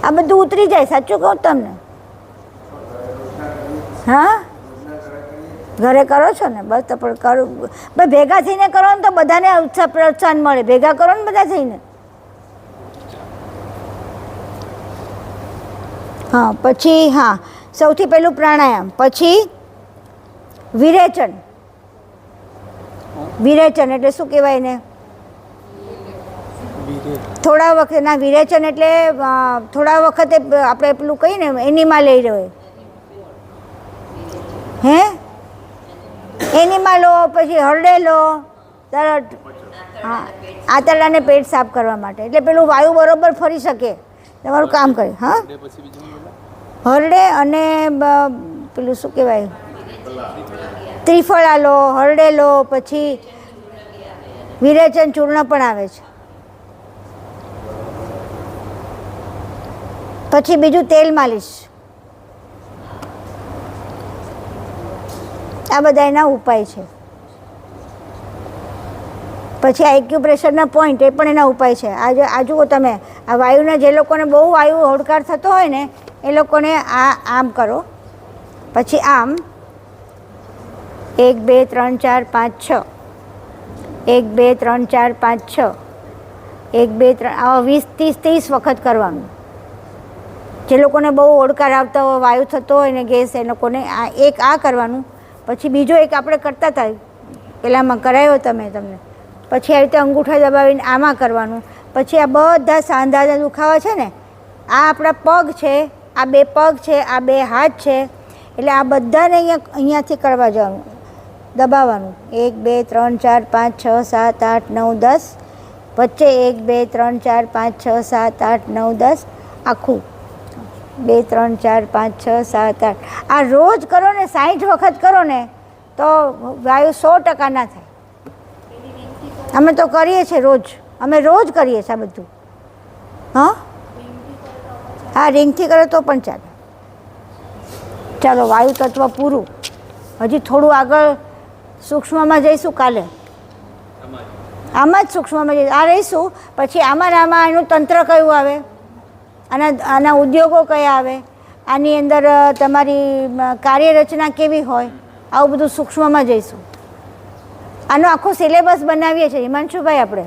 આ બધું ઉતરી જાય, સાચું કહું તમને. હા, ઘરે કરો છો ને? બસ તો પણ કરો, બસ ભેગા થઈને કરો ને તો બધાને ઉત્સાહ પ્રોત્સાહન મળે. ભેગા કરો ને બધા થઈને. હા, પછી હા, સૌથી પહેલું પ્રાણાયામ, પછી વિરેચન. વિરેચન એટલે શું કહેવાય ને? થોડા વખત ના, વિરેચન એટલે થોડા વખતે આપણે પેલું કહીએ ને એનિમા લઈ રહ્યો. હે, એનિમા લો, પછી હરડે લો તરત. હા, આંતરડાને પેટ સાફ કરવા માટે, એટલે પેલું વાયુ બરોબર ફરી શકે, તમારું કામ કરે. હા, હરડે અને પેલું શું કહેવાય, ત્રિફળા લો, હરડે લો, પછી વિરેચન ચૂર્ણ પણ આવે છે. પછી બીજું તેલ માલિશ. આ બધા એના ઉપાય છે. પછી આ એક્યુપ્રેશરના પોઈન્ટ, એ પણ એના ઉપાય છે. આ જુઓ તમે, આ વાયુને જે લોકોને બહુ વાયુ હોડકાર થતો હોય ને એ લોકોને આમ કરો, પછી આમ 1 2 3 4 5 6, 1 2 3 4 5 6, 1 2 3, આવા 20 30 વખત કરવાનું. જે લોકોને બહુ ઓડકાર આવતા હોય, વાયુ થતો હોય ને ગેસ, એ લોકોને આ કરવાનું. પછી બીજો એક આપણે કરતા હતા પેલામાં કરાયો તમને. પછી આ રીતે અંગૂઠા દબાવીને આમાં કરવાનું. પછી આ બધા સાંધાના દુખાવા છે ને, આ આપણા પગ છે, આ 2 પગ છે, આ 2 હાથ છે, એટલે આ બધાને અહીંયાથી કરવા જવાનું, દબાવવાનું. 1 2 3 4 5 6 7 8 9 10, વચ્ચે 1 2 3 4 5 6 7 8 9 10, આખું 2 3 4 5 6 7 8. આ રોજ કરો ને, 60 વખત કરો ને તો વાયુ 100% ના થાય. અમે તો કરીએ છીએ રોજ, અમે રોજ કરીએ છીએ આ બધું. હા, હા, રિંગથી કરો તો પણ ચાલે. ચાલો, વાયુ તત્વ પૂરું. હજી થોડું આગળ સૂક્ષ્મમાં જઈશું કાલે. આમાં જ સૂક્ષ્મમાં જઈશું, આ રહીશું. પછી આમાં એનું તંત્ર કયું આવે, આના ઉદ્યોગો કયા આવે, આની અંદર તમારી કાર્યરચના કેવી હોય, આવું બધું સૂક્ષ્મમાં જઈશું. આનો આખો સિલેબસ બનાવીએ છીએ હિમાંશુભાઈ આપણે.